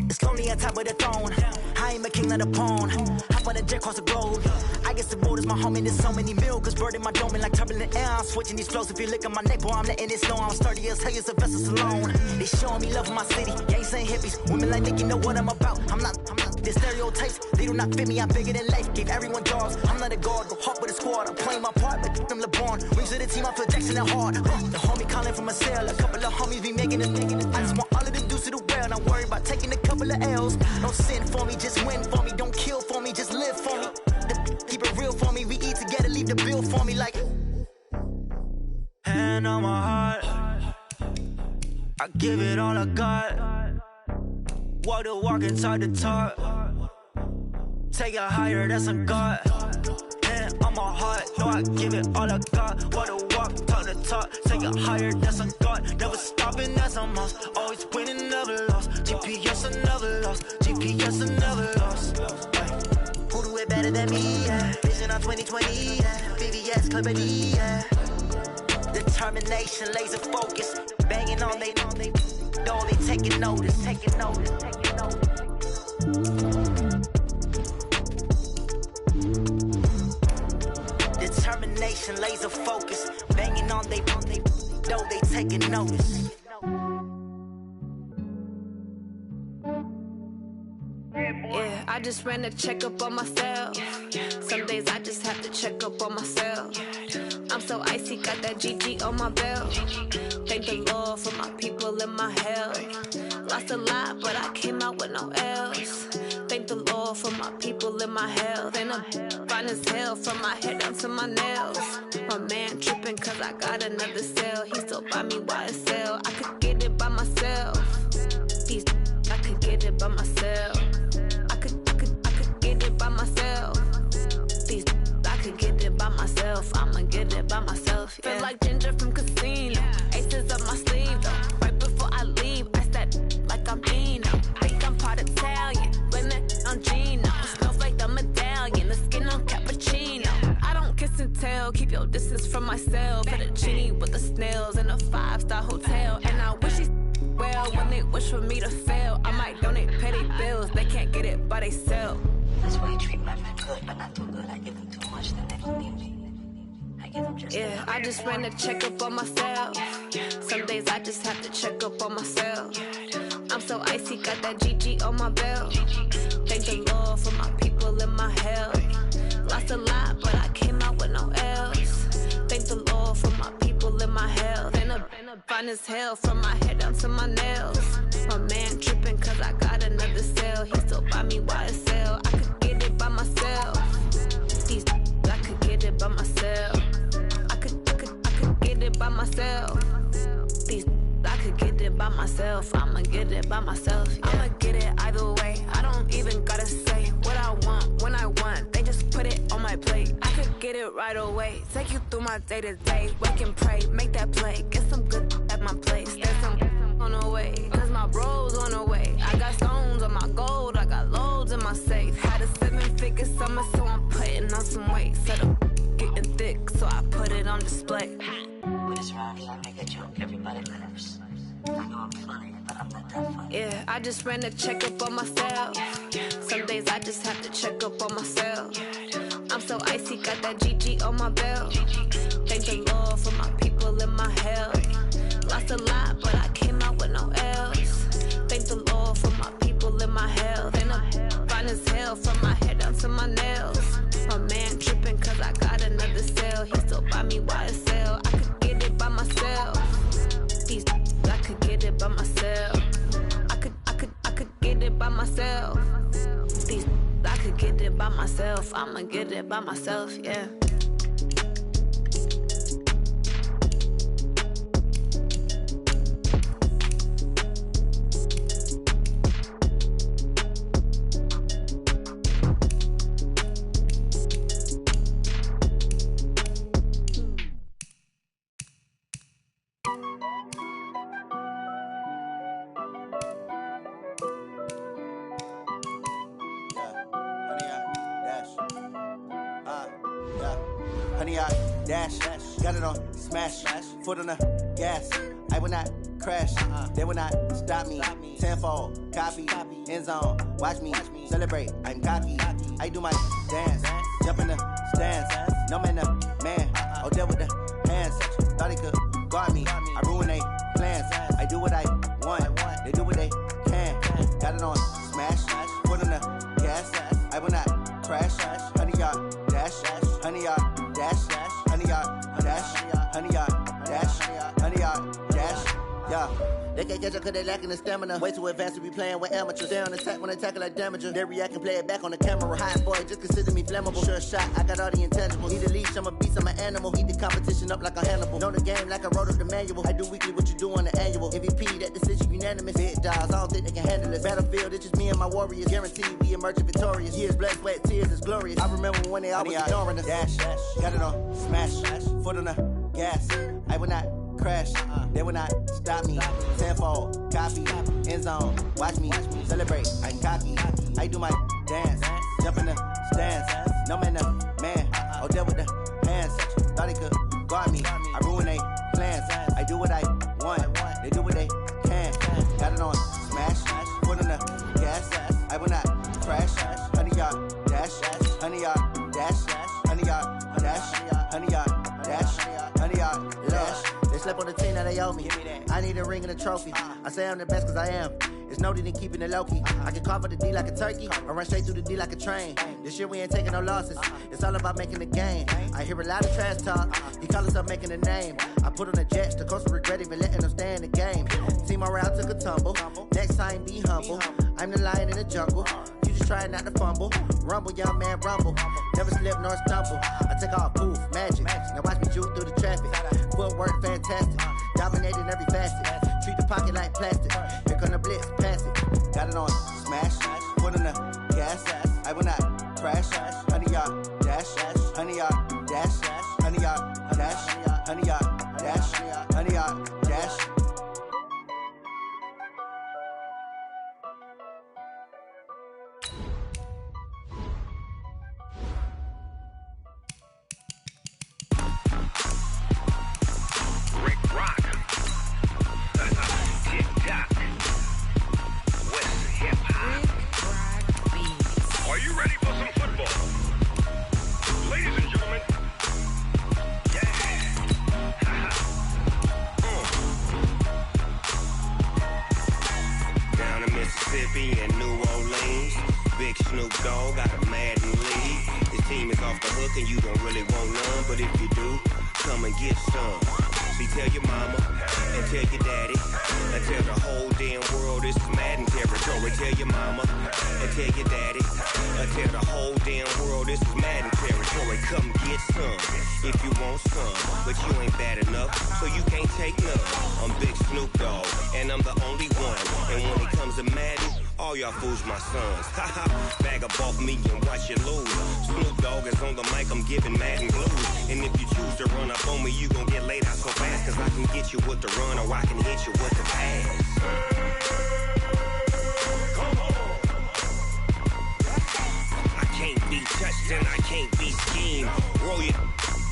It's lonely on top of the throne. I ain't a king of the pawn. Hop on a jet across the globe. I guess the road is my home and there's so many milk. Bird in my dome and like turbulent air. I'm switching these flows. If you look at my neck, boy, I'm letting it snow. I'm sturdy as hell, it's a vessel alone. They showing me love in my city. Gangs ain't hippies. Women like Nick, you know what I'm about. I'm not. The stereotypes, they do not fit me. I'm bigger than life. Gave everyone jobs. I'm not a guard, but hawk with a squad. I'm playing my part, but I'm LeBron. Wings of the team, I feel Jackson and hard. The homie calling from a cell. A couple of homies be making it. I just want all of them dudes to the well. Not worry about taking a couple of L's. Don't sin for me, just win for me. Don't kill for me, just live for me. Keep it real for me. We eat together, leave the bill for me like. Hand on my heart, I give it all I got. Walk the walk and talk the talk. Take it higher, that's a God. Hand on my heart, no, I give it all I got. Walk the walk, talk the talk. Take it higher, that's a God. Never stopping, that's a must. Always winning, never lost. GPS, I never lost. GPS, I never lost. Who do it better than me? Yeah. Vision on 2020. Yeah. VVS, Clarity. Yeah. Determination, laser focus. Banging on they door, they taking notice. Determination, laser focus. Banging on they door, they taking notice. Yeah, I just ran a checkup on myself. Some days I just have to check up on myself. I'm so icy, got that GG on my belt. Thank the Lord for my people and my health. Lost a lot, but I came out with no else. Thank the Lord for my people and my health. And I'm fine as hell from my head down to my nails. My man tripping cause I got another cell. He still buy me YSL. I could get it by myself. I could get it by myself. I could get it by myself. I could get it by myself. I'ma get it by myself. Yeah. Feel like Ginger from Casino. Aces up my sleeve though. Right before I leave, I step like I'm Dino. Think I'm part Italian. Blame it on Gino. Smells like the medallion. The skin on cappuccino. I don't kiss and tell. Keep your distance from myself. Put a genie with the snails in a 5-star hotel. And I wish he well when they wish for me to fail. I might donate petty bills. They can't get it by they sell. That's why you treat my men good, but not too good. I give them too much, then they don't need me. I give them just yeah, I just ran a checkup on myself. Some days I just have to check up on myself. I'm so icy, got that GG on my belt. Thank the Lord for my people and my health. Lost a lot, but I came out with no else. Thank the Lord for my people and my health. And I'm fine as hell from my head down to my nails. My man tripping cause I got another cell. He still buy me YSL. I could get it by myself. I could get it by myself. I could get it by myself. I could get it by myself. I'ma get it by myself. Yeah. I'ma get it either way. I don't even gotta say what I want when I want. They just put it on my plate. I could get it right away. Take you through my day to day. Wake and pray, make that play. Get some good at my place. There's some on the way. Cause my on display. With this round, I make a joke, everybody laughs. I know I'm funny, but I'm not that funny. Yeah, I just ran a checkup on myself. Some days I just have to check up on myself. I'm so icy, got that GG on my belt. Thank the Lord for my people in my health. Lost a lot, but I came out with no else. Thank the Lord for my people in my health. And I'm fine as hell from my head down to my nails. My man tripping cause I got another cell. He still buy me YSL. I could get it by myself. These I could get it by myself. I could get it by myself. These I could get it by myself. I'ma get it by myself, yeah. Honey, I dash, got it on smash, foot on the gas. I will not crash, they will not stop me. Tenfold, copy, end zone, watch me celebrate. I'm cocky, I do my dance, jump in the stands. No man, the man, oh, there with the hands. Thought he could guard me, I ruin they plans. I do what I want, they do what they can. Got it on smash, foot on the gas. I will not crash, honey, y'all dash, honey, y'all dash, honey, y'all dash, honey, y'all dash, honey, y'all dash, yeah. They can't catch up cause they lacking the stamina. Way too advanced to be playing with amateurs. Stay on attack when they tackle like damager. They react and play it back on the camera. Hot boy, just consider me flammable. Sure shot, I got all the intangibles. Need a leash, I'm a beast, I'm an animal. Heat the competition up like a Hannibal. Know the game like I wrote up the manual. I do weekly what you do on the annual. MVP, that decision unanimous. Big dogs, I don't think they can handle it. Battlefield, it's just me and my warriors. Guaranteed we emerge victorious. Years, blood, sweat, tears, it's glorious. I remember when they always ignoring us. Dash, got it on smash, foot on the gas. I will not crash, they will not stop me. Tenfold, copy, end zone, watch me celebrate. I'm cocky, I do my dance, jump in the stands. No man, the man, oh, there with the hands. Thought he could guard me, I ruin they plans. I do what I want, they do what they can. Got it on smash, foot on the gas. I will not crash, honey, y'all dash, honey, y'all dash, honey, y'all dash, honey, y'all dash, honey, y'all dash. They slept on the team that they owe me. I need a ring and a trophy. I say I'm the best cause I am. It's no need in keeping it low-key. I can carve for the D like a turkey, or run straight through the D like a train. This year we ain't taking no losses. It's all about making the game. I hear a lot of trash talk. He call himself making a name. I put on the Jets, the coach will regret even letting them stay in the game. Team morale took a tumble. Next time be humble. I'm the lion in the jungle. You just trying not to fumble. Rumble, young man, rumble. Never slip nor stumble. I take off, poof, magic. Now watch me juke through the traffic. Footwork fantastic. Dominating every facet. Treat the pocket like plastic. Here come the blitz, pass it. Got it on smash, foot on the gas. I will not crash. Honey, y'all dash, honey, y'all dash, honey, y'all dash, honey, y'all dash, honey, y'all dash. Rick Rock. TikTok. West Hip Hop. Are you ready for some football? Ladies and gentlemen. Yeah. Down in Mississippi and New Orleans, Big Snoop Dogg got a Madden league. His team is off the hook and you don't really want none, but if you do, come and get some. See, tell your mama and tell your daddy and tell the whole damn world this is Madden territory. Tell your mama and tell your daddy and tell the whole damn world this is Madden territory. Come get some if you want some, but you ain't bad enough, so you can't take none. I'm Big Snoop Dogg and I'm the only one. And when it comes to Madden, all y'all fools my sons. Haha, bag up off me and watch you lose. Snoop Dogg is on the mic, I'm giving Madden blues. And if you choose to run up on me, you gon' get laid out so fast. Cause I can get you with the run or I can hit you with the pass. Come on. I can't be touched and I can't be schemed. Roll your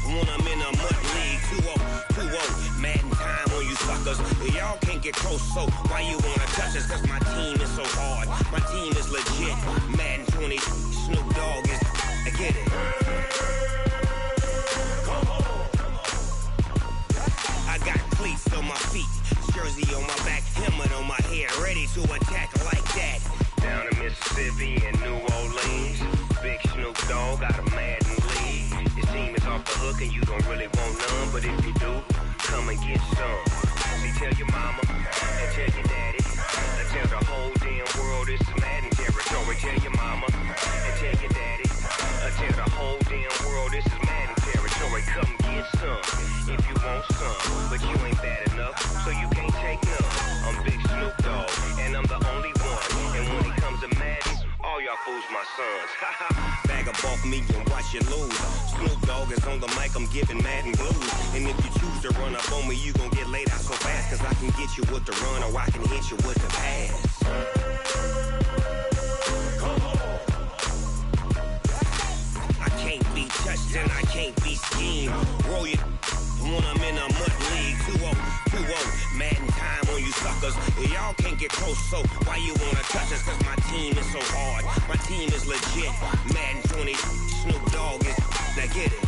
when I'm in a mud league. 2-0, Madden time on you suckers. Y'all can't get close, so why you wanna touch us? Cause my team is so hard, my team is legit. Madden 20, Snoop Dogg is, I get it. I got cleats on my feet, jersey on my back, helmet on my head, ready to attack like that. Down in Mississippi and New Orleans, Big Snoop Dogg got a Madden league. His team is off the hook and you don't really want none, but if you do, come and get some. See, tell your mama and tell your daddy, and tell the whole damn world this is Madden territory. Tell your mama and tell your daddy, and tell the whole damn world this is Madden territory. Come get some if you want some, but you ain't bad enough, so you can't take none. I'm Big Snoop Dogg, and I'm the only one. And when it comes to Madden, all y'all fools my sons. Bag up off me and watch you lose. Snoop Dogg is on the mic, I'm giving Madden blues. And if you choose to run up on me, you gon' get laid out so fast. Cause I can get you with the run or I can hit you with the pass. I can't be touched and I can't be schemed. Roll you when I'm in a mud league. 2-0, Madden time on you suckers. Y'all can't get close, so why you wanna touch us? Cause my team is so hard, my team is legit. Madden 20, Snoop Dogg is, now get it.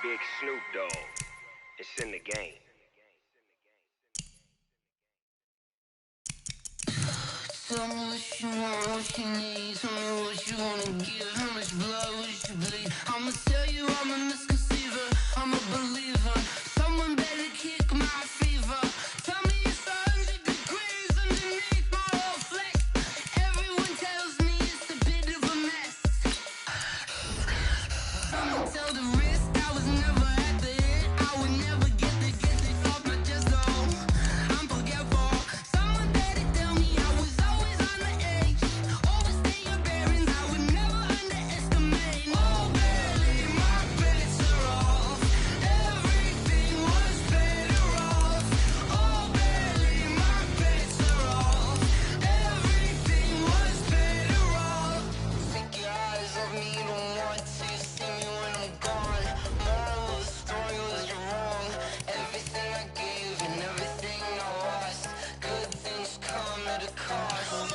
Big Snoop Dogg, it's in the game. Tell me what you want, what you need. Tell me what you wanna give. How much blood would you bleed? I'ma tell you I'm a misconceiver. I'm a believer. Someone better kick my fever. Tell me it's 100 degrees underneath my whole flex. Everyone tells me it's a bit of a mess. I'ma tell the risk I was never at the end. I would never get this off my chest though. I'm forgetful. Someone better tell me I was always on the edge. Overstay your bearings, I would never underestimate. Oh, barely, my bets are off. Everything was better off. Oh, barely, my bets are off. Everything was better off. Take your eyes off me, don't want to see me when I'm gone. Moral of the story was you're wrong. Everything I gave and everything I lost. Good things come at a cost.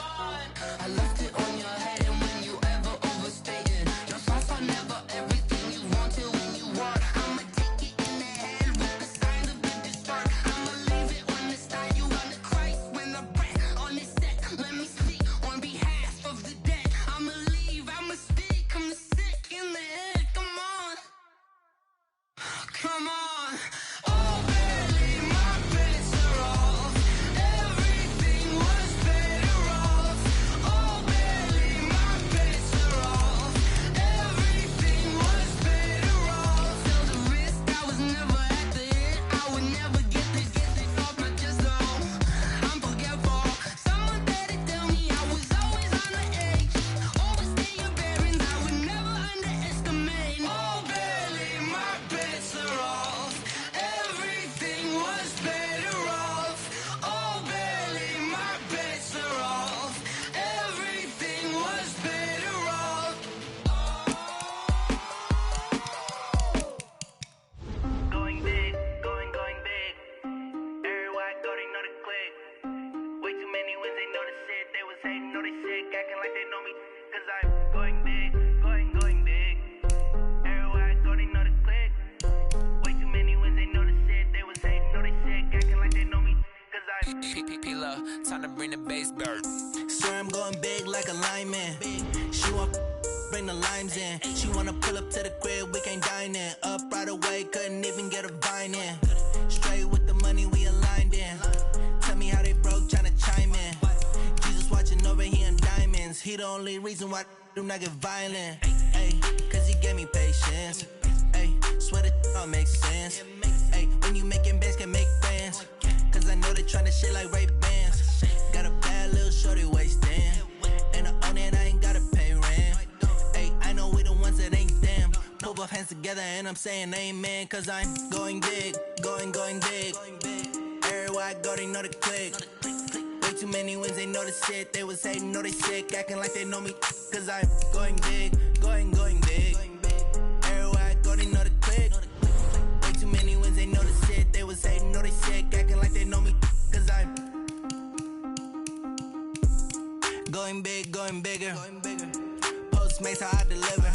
I left it on your head, and when you ever overstated, your thoughts are never everything you wanted when you want. I'ma take it in the head with the sign of the distort. I'ma leave it on the side. You on the Christ when I breath on this set. Let me speak on behalf of the dead. I'ma leave, I'ma speak. I'm sick in the head. Come on, come on. Oh, barely, my bets are off. Everything was better off. Oh, barely, my bets are off. Everything was better off. Feel the risk, I was never at the end. I would never get this off my chest though. I'm forgetful. Someone better tell me I was always on the edge. Overstay your bearings, I would never underestimate. Oh, barely, my bets are off. Everything was better off. Oh, barely, my bets are off. Everything was better off. Going big, going big. Everywhere I go, they know the click. Way too many wins, they know the shit. They was hating, know they sick, acting like they know me. Cause I'm going big, going big. Everywhere I go, they know the click. Way too many wins, they know the shit. They was hating, know they sick, acting like they know me. Cause I'm P-Lo, time to bring the bass back. Swear I'm going big like a lineman. She want bring the limes in. She wanna pull up to the crib, we can't dine in. Up right away, couldn't even get a vine in. Straight with the money we aligned in. Tell me how they broke, tryna chime in. Jesus watching over here in diamonds. He the only reason why I do not get violent. Ay, cause he gave me patience. Ay, swear that all makes sense. Ay, when you making bands, can make friends. Cause I know they tryna shit like Ray-Bans. Got a bad little shorty wasting. And I own it, I ain't gotta pay rent. Ay, I know we the ones that ain't them. Pull both hands together and I'm saying amen. Cause I'm going big, going big. Everywhere I Everywhere I go, they know the click. Way too many wins, they know the shit. They was hating, know they sick, acting like they know me. Cause I'm going big, going big. Everywhere I go, they know the click. Way too many wins, they know the shit. They was hating, know they sick, acting like they know me. Cause I'm going big, going bigger. Postmates, how I deliver.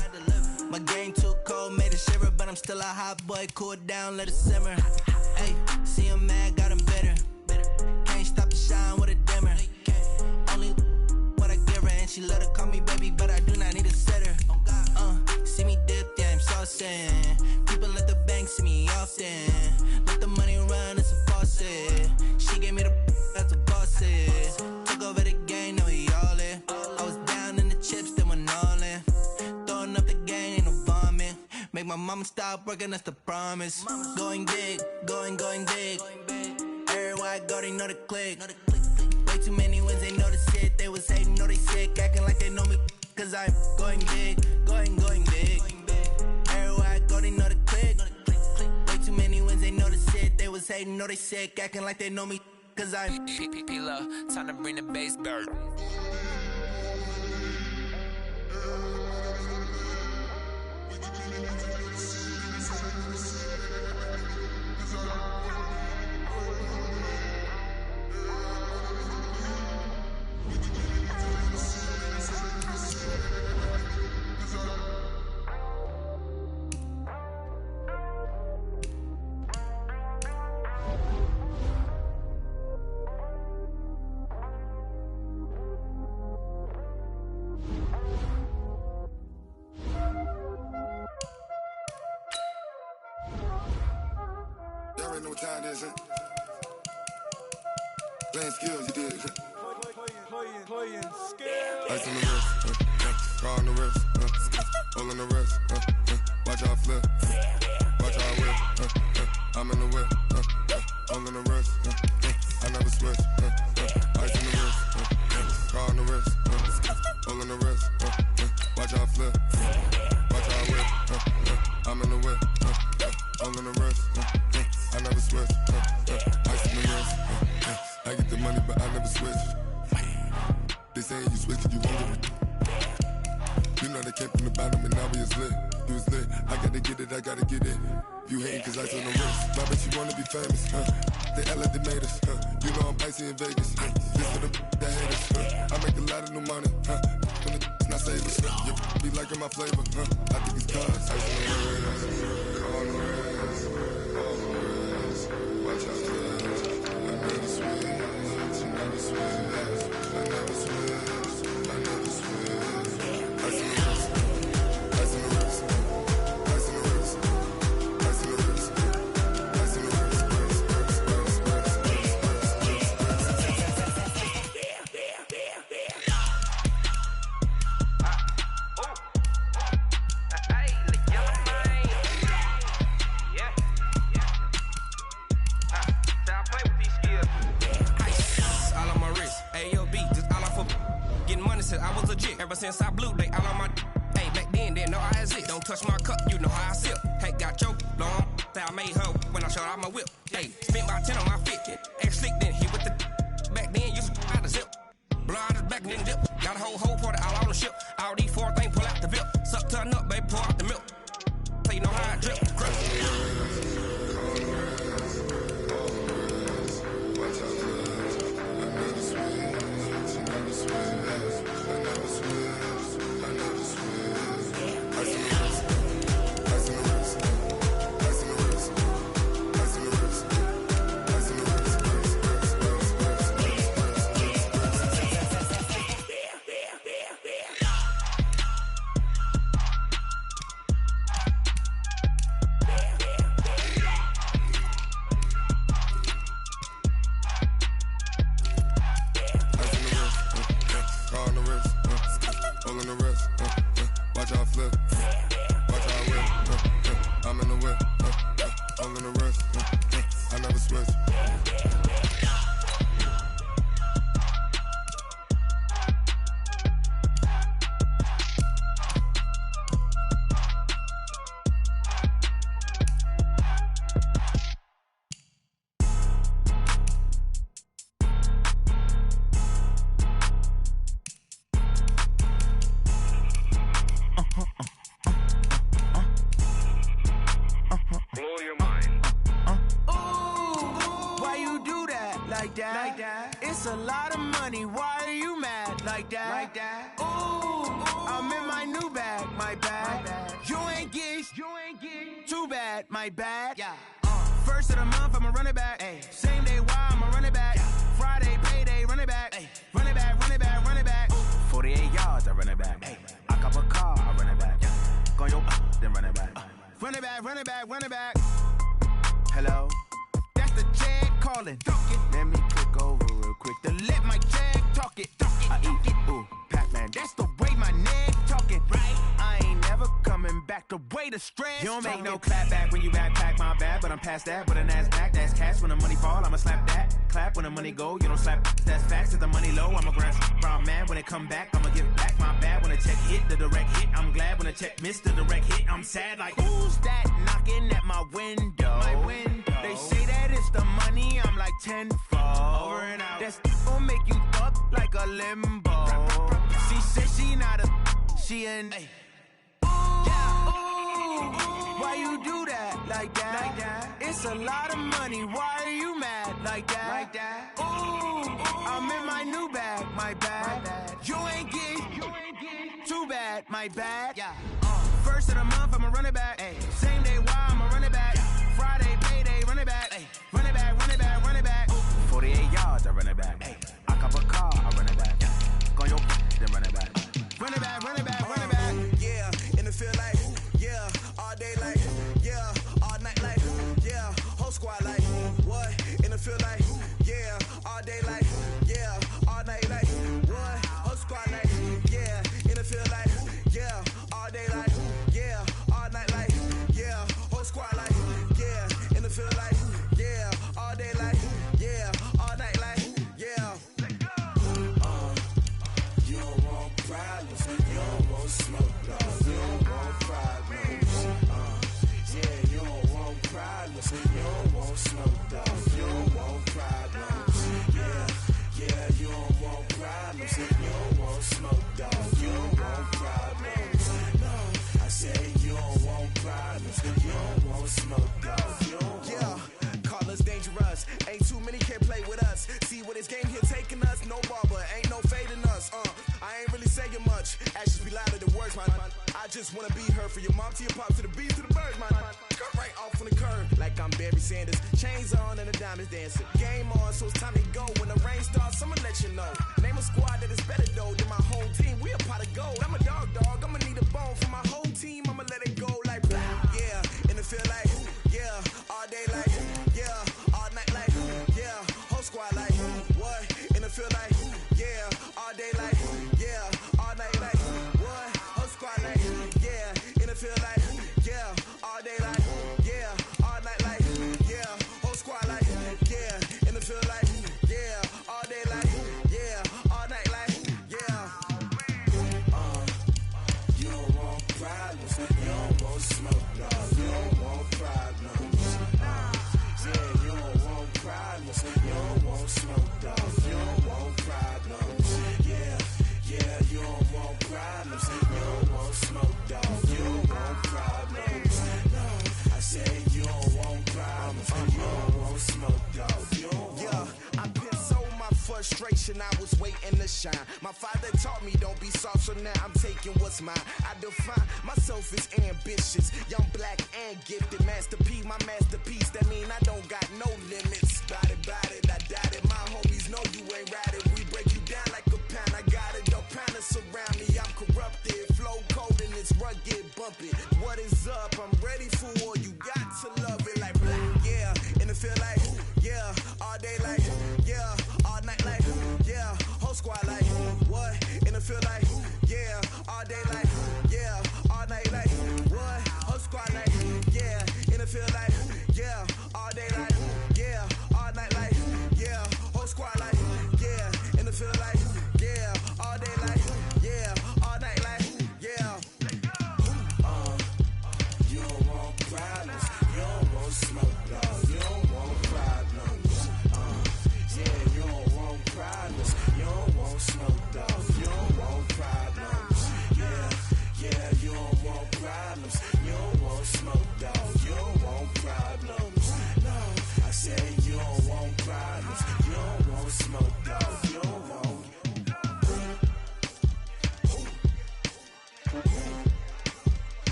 My game too cold, made a shiver, but I'm still a hot boy. Cool it down, let it simmer. Hey, see him mad, got him bitter. Can't stop the shine with a dimmer. Only what I give her, and she let her call me baby, but I do not need a sitter. See me dip, yeah, I'm saucing. People at the bank see me often. Let the money run, it's a faucet. She gave me the that's a boss is. Took over the game, now we all in. I was down in the chips, then went all in. Throwing up the game, ain't no vomit. Make my mama stop working, that's the promise. Going big, going big. Everywhere I go, they know the click. Way too many wins, they know the shit. They was hating, know they sick, acting like they know me. Cause I'm going big, going big. Everywhere I go, they know the click. Way too many wins, they know the shit. They was hating, know they sick, acting like they know me. Cause I'm P-P-P-Love, time to bring the bass bird. Know what time it is, huh? Playing skills, you did. Playing skills. Ice on the wrist, car on the wrist, all on the wrist, watch how I flip, watch how I whip, I'm in the whip, all on the wrist, I never switch, ice on the wrist, car on the wrist, all on the wrist, watch how I flip, watch how I whip, I'm in the whip, all on the wrist, I never switch, ice in the wrist, I get the money but I never switch. They saying you switch it, you won't get it. You know they came from the bottom and now we is lit. You was lit, I gotta get it, I gotta get it. You hating cause ice on the wrist, I bet you wanna be famous, They act like they made us, You know I'm icy in Vegas, This for the that hate us, I make a lot of new money, When it's not savers, You be liking my flavor, I think it's cause ice on the wrist, on the wrist, on the wrist. Watch out, I never switch, I never switch, I never switch, I never switch. Ice in the wrist, ice in the wrist, ice in the wrist, ice in the wrist, ice in the wrist, I was legit ever since I blew they all on my hey back then didn't know I exist. Don't touch my cup, you know how I sip. Hey, got your long that I made her when I showed out my whip. Hey, spent about 10 on my fit. Ex slick then hit with the back then used to out the zip. Blow out his back and then dip. Got a whole party all on the ship. All these four things pull out the VIP. Suck turn up, baby, pour out the milk. So you know how I drip. that. It's a lot of money, why are you mad like that? Ooh, I'm in my new bag, my bad. You ain't get too bad, my bad. First of the month, I'ma run it back. Same day, why I'ma run it back. Friday, payday, run it back. Run it back, run it back, run it back. 48 yards, I run it back. I cop a car, I run it back. Go yo, then run it back. Run it back, run it back, run it back. Hello? That's the Jag calling. Let me click over real quick to let my Jag talk it. I eat it, ooh, Pac-Man. That's the way my neck talking. Right? I ain't never coming back the way the stress. You don't make no clap back when you backpack, my bad. But I'm past that with a NASDAQ. That's cash when the money fall, I'ma slap that. Clap when the money go, you don't slap. That's facts. If the money low, I'ma grab from man. When it come back, I'ma give back my bad. When the check hit, the direct hit. I'm glad when the check missed the direct hit. I'm sad like, who's that knocking at my window? My window. They say that it's the money, I'm like tenfold. Over and out. That's gon' make you up like a limbo. She said she not a, she an. Why you do that like that? It's a lot of money, why are you mad like that? Ooh, I'm in my new bag, my bad. You ain't get too bad, my bad. First of the month, I'ma run it back. Same day, why I'ma run it back. Friday, payday, run it back. Run it back, run it back, run it back. 48 yards, I run it back. I cop a car, I run it back. Go yo, then run it back. Run it back, run it back, run it back. Yeah, and it feel like, yeah, all day like, yeah, all night like, yeah, whole squad like, what? And it feel like, yeah, all day like, yeah, all night like, what? Whole squad like, yeah, and it feel like, yeah, all day like, yeah, all night like, yeah, whole squad like, yeah, and it feel like, yeah, all day like, yeah, all night like, yeah. You don't want problems, you don't want smoke, dog. You don't want problems. Yeah, you don't want problems, you don't want smoke, dog. You don't want problems. Yeah, you don't want problems, you don't want smoke, dog. You don't want problems. No, I say you don't want problems, you don't want smoke, dog. You don't want. Call us dangerous. Ain't too many can play with us. See where this game here taking us. No barber, ain't no fading us. I ain't really saying much. Actions be louder than words, man. I just wanna be heard for your mom to your pop to the beat to the birds, man. Cut right off on the curb like I'm Barry Sanders. Chains on and the diamonds dancing. Game on, so it's time to go. When the rain starts, I'ma let you know. Name a squad that is better though than my whole team. We a pot of gold. I'm a dog. I'ma need a bone for my whole team. I'ma let it go like blah. Yeah, and it feel like yeah, all day like yeah, all night like yeah, whole squad like what? And it feel like yeah, all day like yeah, all night like what? Whole squad like yeah, and it feel like yeah, all day like yeah, all night like yeah, whole squad like yeah, and it feel like yeah, all day like yeah, all night like yeah. You don't want problems, you don't want smoke, no. You don't want problems. Yeah, you don't want problems, you don't want smoke, dog. You don't want problems. Yeah, you don't want problems, you don't want smoke, dog. You don't want problems. No, I say you don't want problems, you don't want smoke, dog. You don't want. I've been so my frustration, I was waiting to shine. My father taught me don't be soft, so now I'm taking what's mine. I define myself as ambitious, young, black, and gifted. Master P, my masterpiece. That mean I don't got no limits. Bout it, I doubt it. My homies know you ain't ride it. We break you down like a pound. I got it, don't pound us around me. I'm corrupted, flow cold and it's rugged, bumpy. What is up? I'm ready for war. You got to love it like black. Yeah, and it feel like yeah, all day like yeah, all night like yeah, whole squad like what? And it feel like yeah, all day like yeah, all night like what? Whole squad like yeah, and it feel like yeah, all day like yeah, all night like yeah, whole squad like yeah, and it feel like yeah, all day like yeah, all night like yeah. You don't want problems.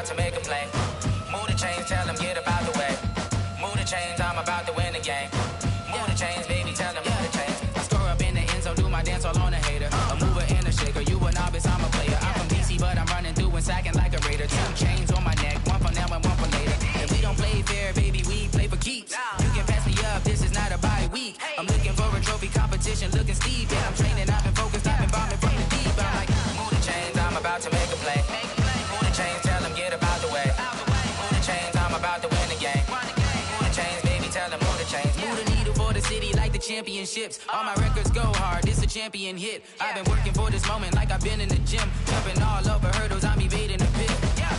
about to make a play. Move the chains, tell them get up out the way. Move the chains, I'm about to win the game. Move the chains, baby, tell them move the chains. I score up in the end zone, do my dance all on a hater. A mover and a shaker, you a novice, I'm a player. I'm from DC, but I'm running through and sacking like a raider. 2 chains on my neck, one for now and one for later. If we don't play fair, baby, we play for keeps. You can pass me up, this is not a bye week. I'm looking for a trophy competition, looking steep. And I'm training, I've been focused, I've been bombing from the deep. I'm like, move the chains, I'm about to make a play. Move the chains, tell them get up out the way. Move the chains, I'm about to win the game. Move the chains, baby, tell them move the chains. Move the needle for the city like the championships. All my records go hard, this a champion hit. I've been working for this moment like I've been in the gym. Jumping all over hurdles, I'm evading the pit.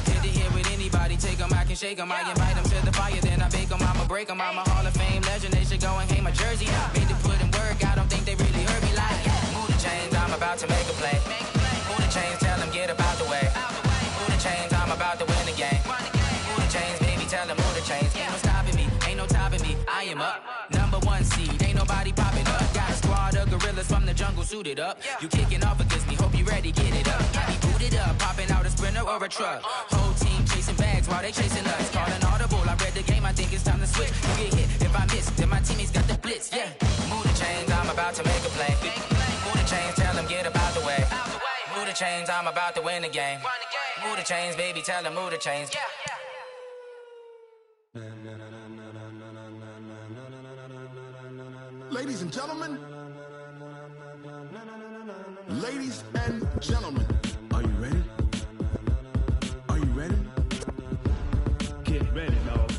Hit to hit with anybody, take them, I can shake them. I invite them to the fire, then I bake them, I'ma break them. I'm a Hall of Fame legend, they should go and hang my jersey. Made to put in work, I don't think they really heard me like. Move the chains, I'm about to make a play. Move the chains, tell them get up out the way. Move the chains, I'm about to win the game. Move the chains, baby, tell them move the chains. Ain't no stopping me, ain't no topping me, I am up. #1 seed, ain't nobody popping up. Got a squad of gorillas from the jungle suited up. You kicking off against me, hope you ready, get it up. I be booted up, popping out a sprinter or a truck. Whole team chasing bags while they chasing us. Calling audible, I read the game, I think it's time to switch. You get hit, if I miss, then my teammates got the blitz, yeah. Move the chains, I'm about to make a play. Move the chains, tell them get up out the way. Move the chains, I'm about to win the game. Move the chains, baby, tell them move the chains. Ladies and gentlemen, ladies and gentlemen, are you ready? Are you ready? Get ready, dog.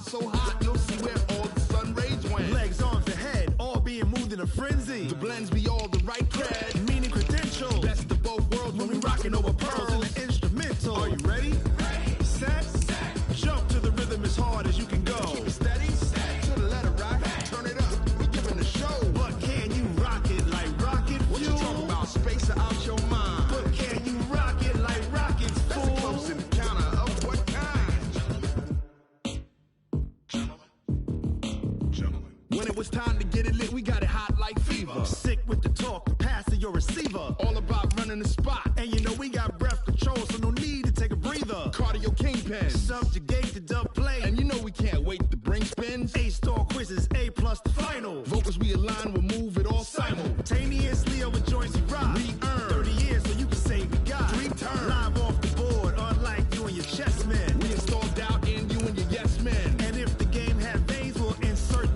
So hot, you'll see where all the sun rays went. Legs, arms, and head, all being moved in a frenzy. The blends be all the right cred, meaning credentials. Best of both worlds when we rockin' over pearls in the instrumental. Are you ready? Set, jump to the rhythm as hard as you can go. Keep it steady, to the letter rock, turn it up, we giving the show. But can you rock it like rocket fuel? What you talking about, space out your mind? But can you rock it like rockets, fool? That's a close encounter of what kind? When it was time to get it lit, we got it hot like fever. Sick with the talk, pass to your receiver. All about running the spot. And you know we got breath control, so no need to take a breather. Cardio kingpin, subjugate the dub play. And you know we can't wait to bring spins. A-star quizzes, A+ the final. Vocals we align, we'll move it all simultaneously over joints we rock. We earn 30 years, so you can say we got 3 turns. Live off the board, unlike you and your chess men. We install doubt in you and your yes men. And if the game had veins, we'll insert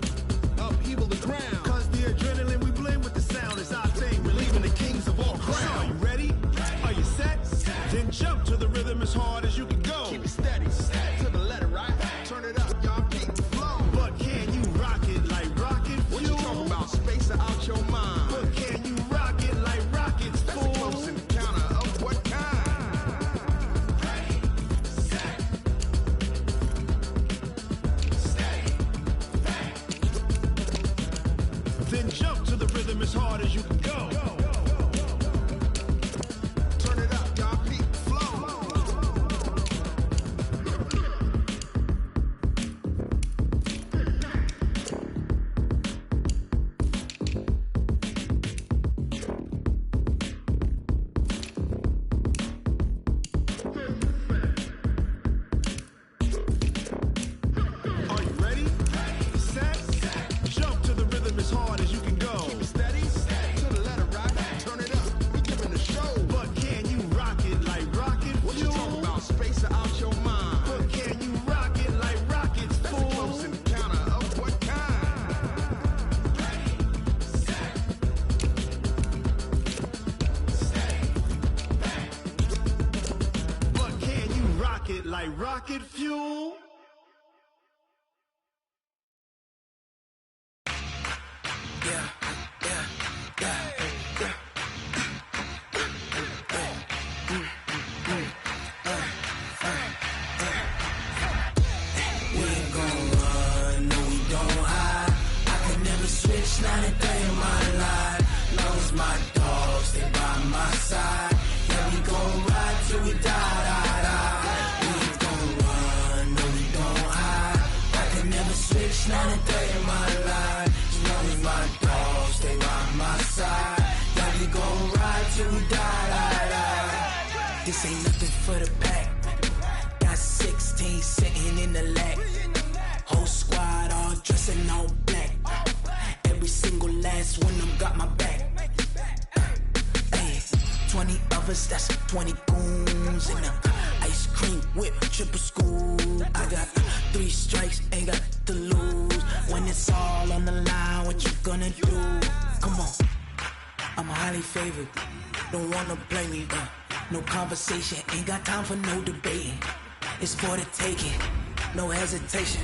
upheaval the ground. Cause the adrenaline we blend with the sound is our thing, relieving the kings of all crowns. So are you ready? Are you set? Then jump to the rhythm as hard as you can go. Keep it steady, to the letter right. Turn it up, y'all keep the flow. But can you rock it like rocket fuel? What you talking about, space out your mind? But can you rock it like rockets, fool? That's a close encounter of what kind? Ready, set, steady, then jump to the rhythm as hard as you can go. Turn it up, y'all keep the flow. Are you ready? Set, jump to the rhythm as hard as you can go. Keep it steady, to the letter right. Turn it up, we giving the show. But can you rock it like rocket fuel? What you talking about, space out your mind? But can you rock it like rockets, fool? That's a close encounter of what kind? Ready, set, steady, but can you rock it like rocket fuel? We ain't gon' run, no we don't. This ain't nothing for the pack. Got 16 sitting in the lap. Whole squad all dressing all black. Every single last one of them got my back. 20 of us, that's 20 goons in the ice cream whip, triple scoop. I got 3 strikes, ain't got to lose. When it's all on the line, what you gonna do? Come on, I'm highly favored. Don't wanna play me, no conversation, ain't got time for no debating. It's for the taking, no hesitation.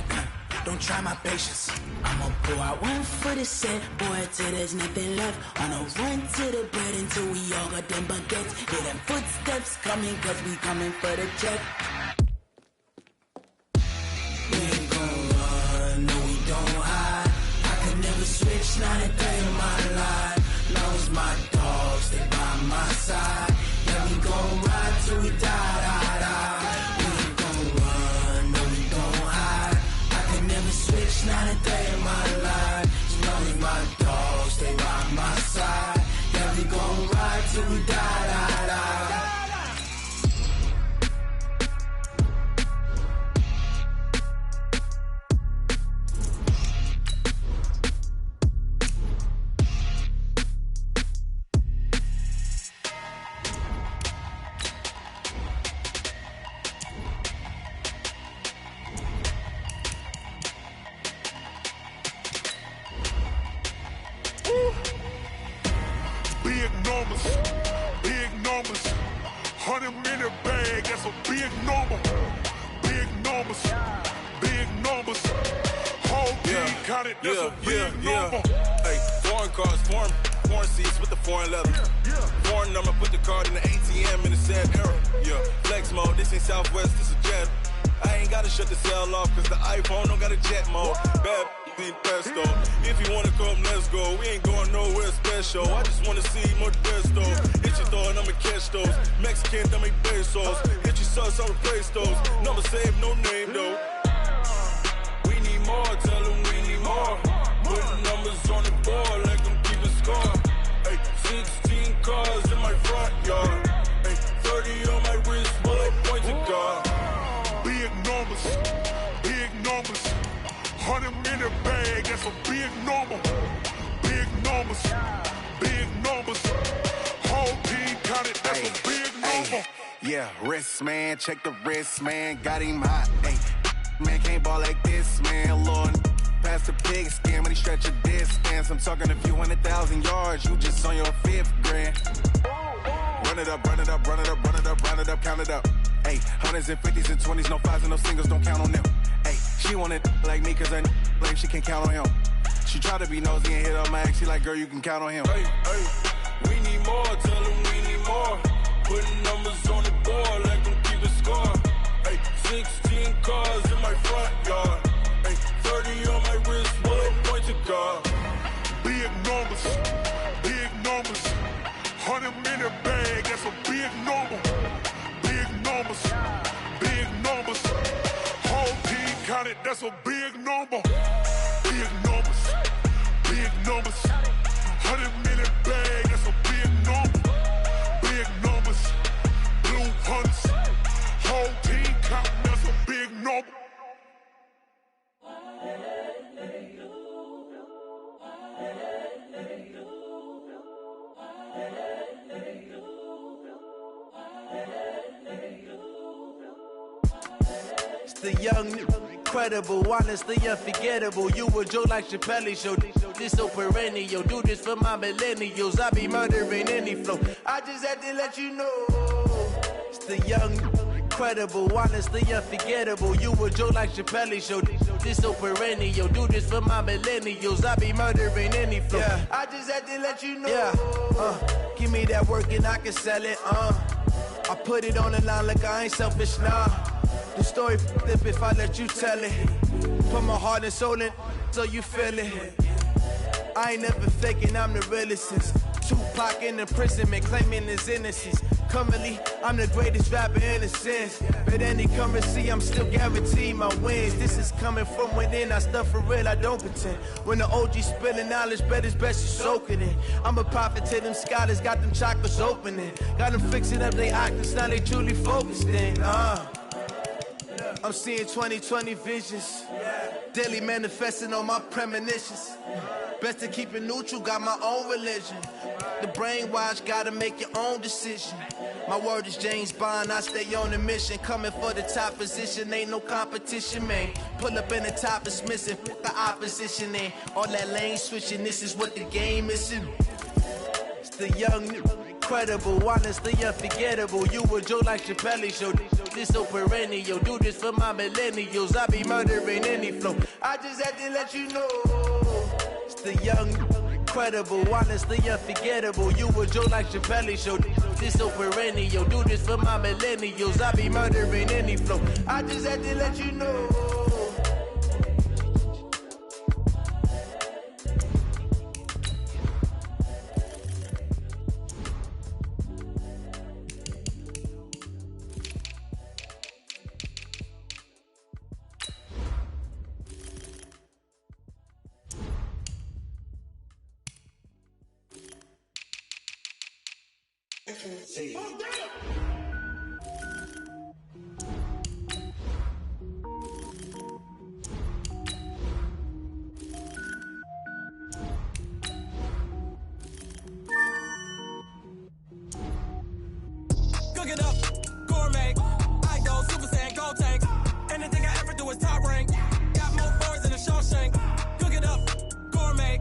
Don't try my patience. I'ma pour out one for the set, boy, till there's nothing left. On a run to the bread until we all got them baguettes. Hear them footsteps coming, cause we coming for the check. We ain't gon' run, no we don't hide. I could never switch, not a day in my life. Long as my dogs stay by my side. Yeah, we gon' ride till we die, die, die. Switch, not a day in my life. As long as my dogs stay by my side. Yeah, we gon' ride till we die, die, die. Big numbers, 100 minute bag, that's a big number. Big numbers, whole team counted, that's a big number. Hey, foreign cars, foreign seats with the foreign leather. Foreign number, put the card in the ATM in a sad era. Yeah, flex mode, this ain't Southwest, this is Jet. I ain't gotta shut the cell off, cause the iPhone don't got a jet mode. Bad need pesto. If you wanna come, let's go. We ain't going nowhere special. I just wanna see more desto. Hit your thought, I'ma catch those. Mexican, I make pesos. Hit your sus, I'll replace those. Number saved, no name though. We need more, tell them we need more. Putting numbers on the board, like them keep a score. Hey, 16 cars in my front yard. Hey, 30 on my wrist, bullet pointed car. Big numbers, 100 minute bag, that's a big number. Big numbers, whole team counted, that's a big number. Yeah, wrist man, check the wrist man, got him hot. Ay, man can't ball like this, man. Lord, past the pig skin when he stretch a distance. I'm talking a few 100,000 yards, you just on your 5th grand. Run it up, count it up. Ay, hundreds and 50s and 20s, no 5s and no singles, don't count on them. Ay, she want it like me, cause I like she can't count on him. She try to be nosy and hit up my ex, she like, girl, you can count on him. Hey, we need more, tell them we need more. Putting numbers on the board, like them keep a score. Hey, 16 cars in my front yard. Hey, 30 on my wrist, bullet pointed car. Big numbers, 100 minute bag, that's a big number. Big numbers, whole team counted, that's a big number. Big numbers, 100 minute bag, that's a big number. Big numbers, blue hunts, whole team counting, that's a big number. It's the young, incredible, honestly unforgettable. You a joke like Chappelle Show. This so perennial. Do this for my millennials. I be murdering any flow. I just had to let you know. It's the young, incredible, honestly unforgettable. You a joke like Chappelle Show. This so perennial. Do this for my millennials. I be murdering any flow. Yeah. I just had to let you know. Yeah. Give me that work and I can sell it. I put it on the line like I ain't selfish, nah. The story flip if I let you tell it. Put my heart and soul in so you feel it. I ain't never faking, I'm the realest since Tupac in imprisonment, claiming his innocence. Currently, I'm the greatest rapper in a sense. But any currency, I'm still guaranteed my wins. This is coming from within, I stuff for real, I don't pretend. When the OG spilling knowledge, bet it's best you soak it in. I'm a prophet to them scholars, got them chakras opening. Got them fixing up they octaves, now they truly focused in. I'm seeing 2020 visions. Daily manifesting on my premonitions. Best to keep it neutral, got my own religion. The brainwash, gotta make your own decision. My word is James Bond, I stay on a mission. Coming for the top position, ain't no competition, man. Pull up in the top is missing, put the opposition in. All that lane switching, this is what the game is in. It's the young, incredible, honestly unforgettable. You a Joe like Chappelle show. This so perennial, do this for my millennials. I be murdering any flow. I just had to let you know. It's the young, incredible, honestly unforgettable. You a Joe like Chappelle show. This so perennial, do this for my millennials. I be murdering any flow. I just had to let you know. Cook it up, gourmet. I go Super Saiyan, gold tank. Anything I ever do is top rank. Got more boys than a Shawshank. Cook it up, gourmet.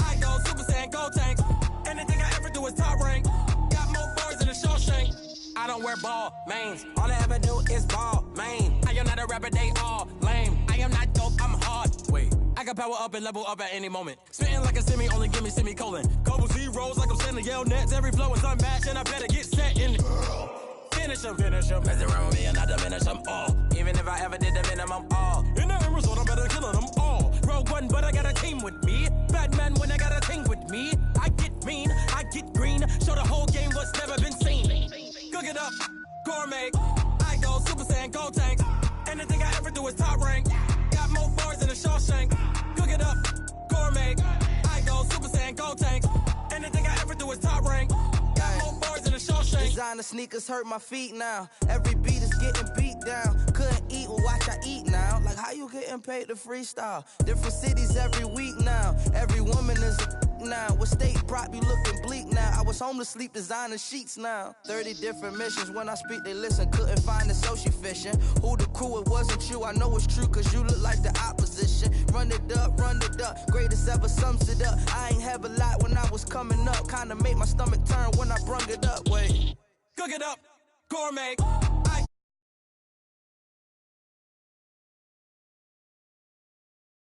I go Super Saiyan, gold tank. Anything I ever do is top rank. Got more boys than a Shawshank. I don't wear ball mains. All I ever do is ball main. I am not a rapper, they all lame. I am not dope, I'm hard. Wait, I can power up and level up at any moment. Spitting like a semi, only give me semicolon. Couple zeros like I'm sending yell nets. Every flow is unmatched and I better get set in. Finish them. Mess around with me and I diminish them all. Even if I ever did the minimum all. In the end result, I'm better killing them all. Rogue One, but I got a team with me. Batman when I got a team with me. I get mean, I get green. Show the whole game what's never been seen. Cook it up, gourmet. I go Super Saiyan, gold tank. Anything I ever do is top rank. Got more boys than a Shawshank. Cook it up, gourmet. I go Super Saiyan, gold tank. Anything I ever do is top rank. Got more boys than a Shawshank. Designer sneakers hurt my feet now. Every beat is getting beat down. Couldn't eat, well watch I eat now. Like how you getting paid to freestyle? Different cities every week now. Every woman is a now. What state prop you looking bleak now? I was home to sleep designing sheets now. 30 different missions. When I speak they listen. Couldn't find the social fishing. Who the crew? It wasn't you. I know it's true cause you look like the opposition. Run it up. Greatest ever sums it up. I ain't have a lot when I was coming up. Kinda made my stomach turn when I brung it up. Wait. Cook it up, gourmet.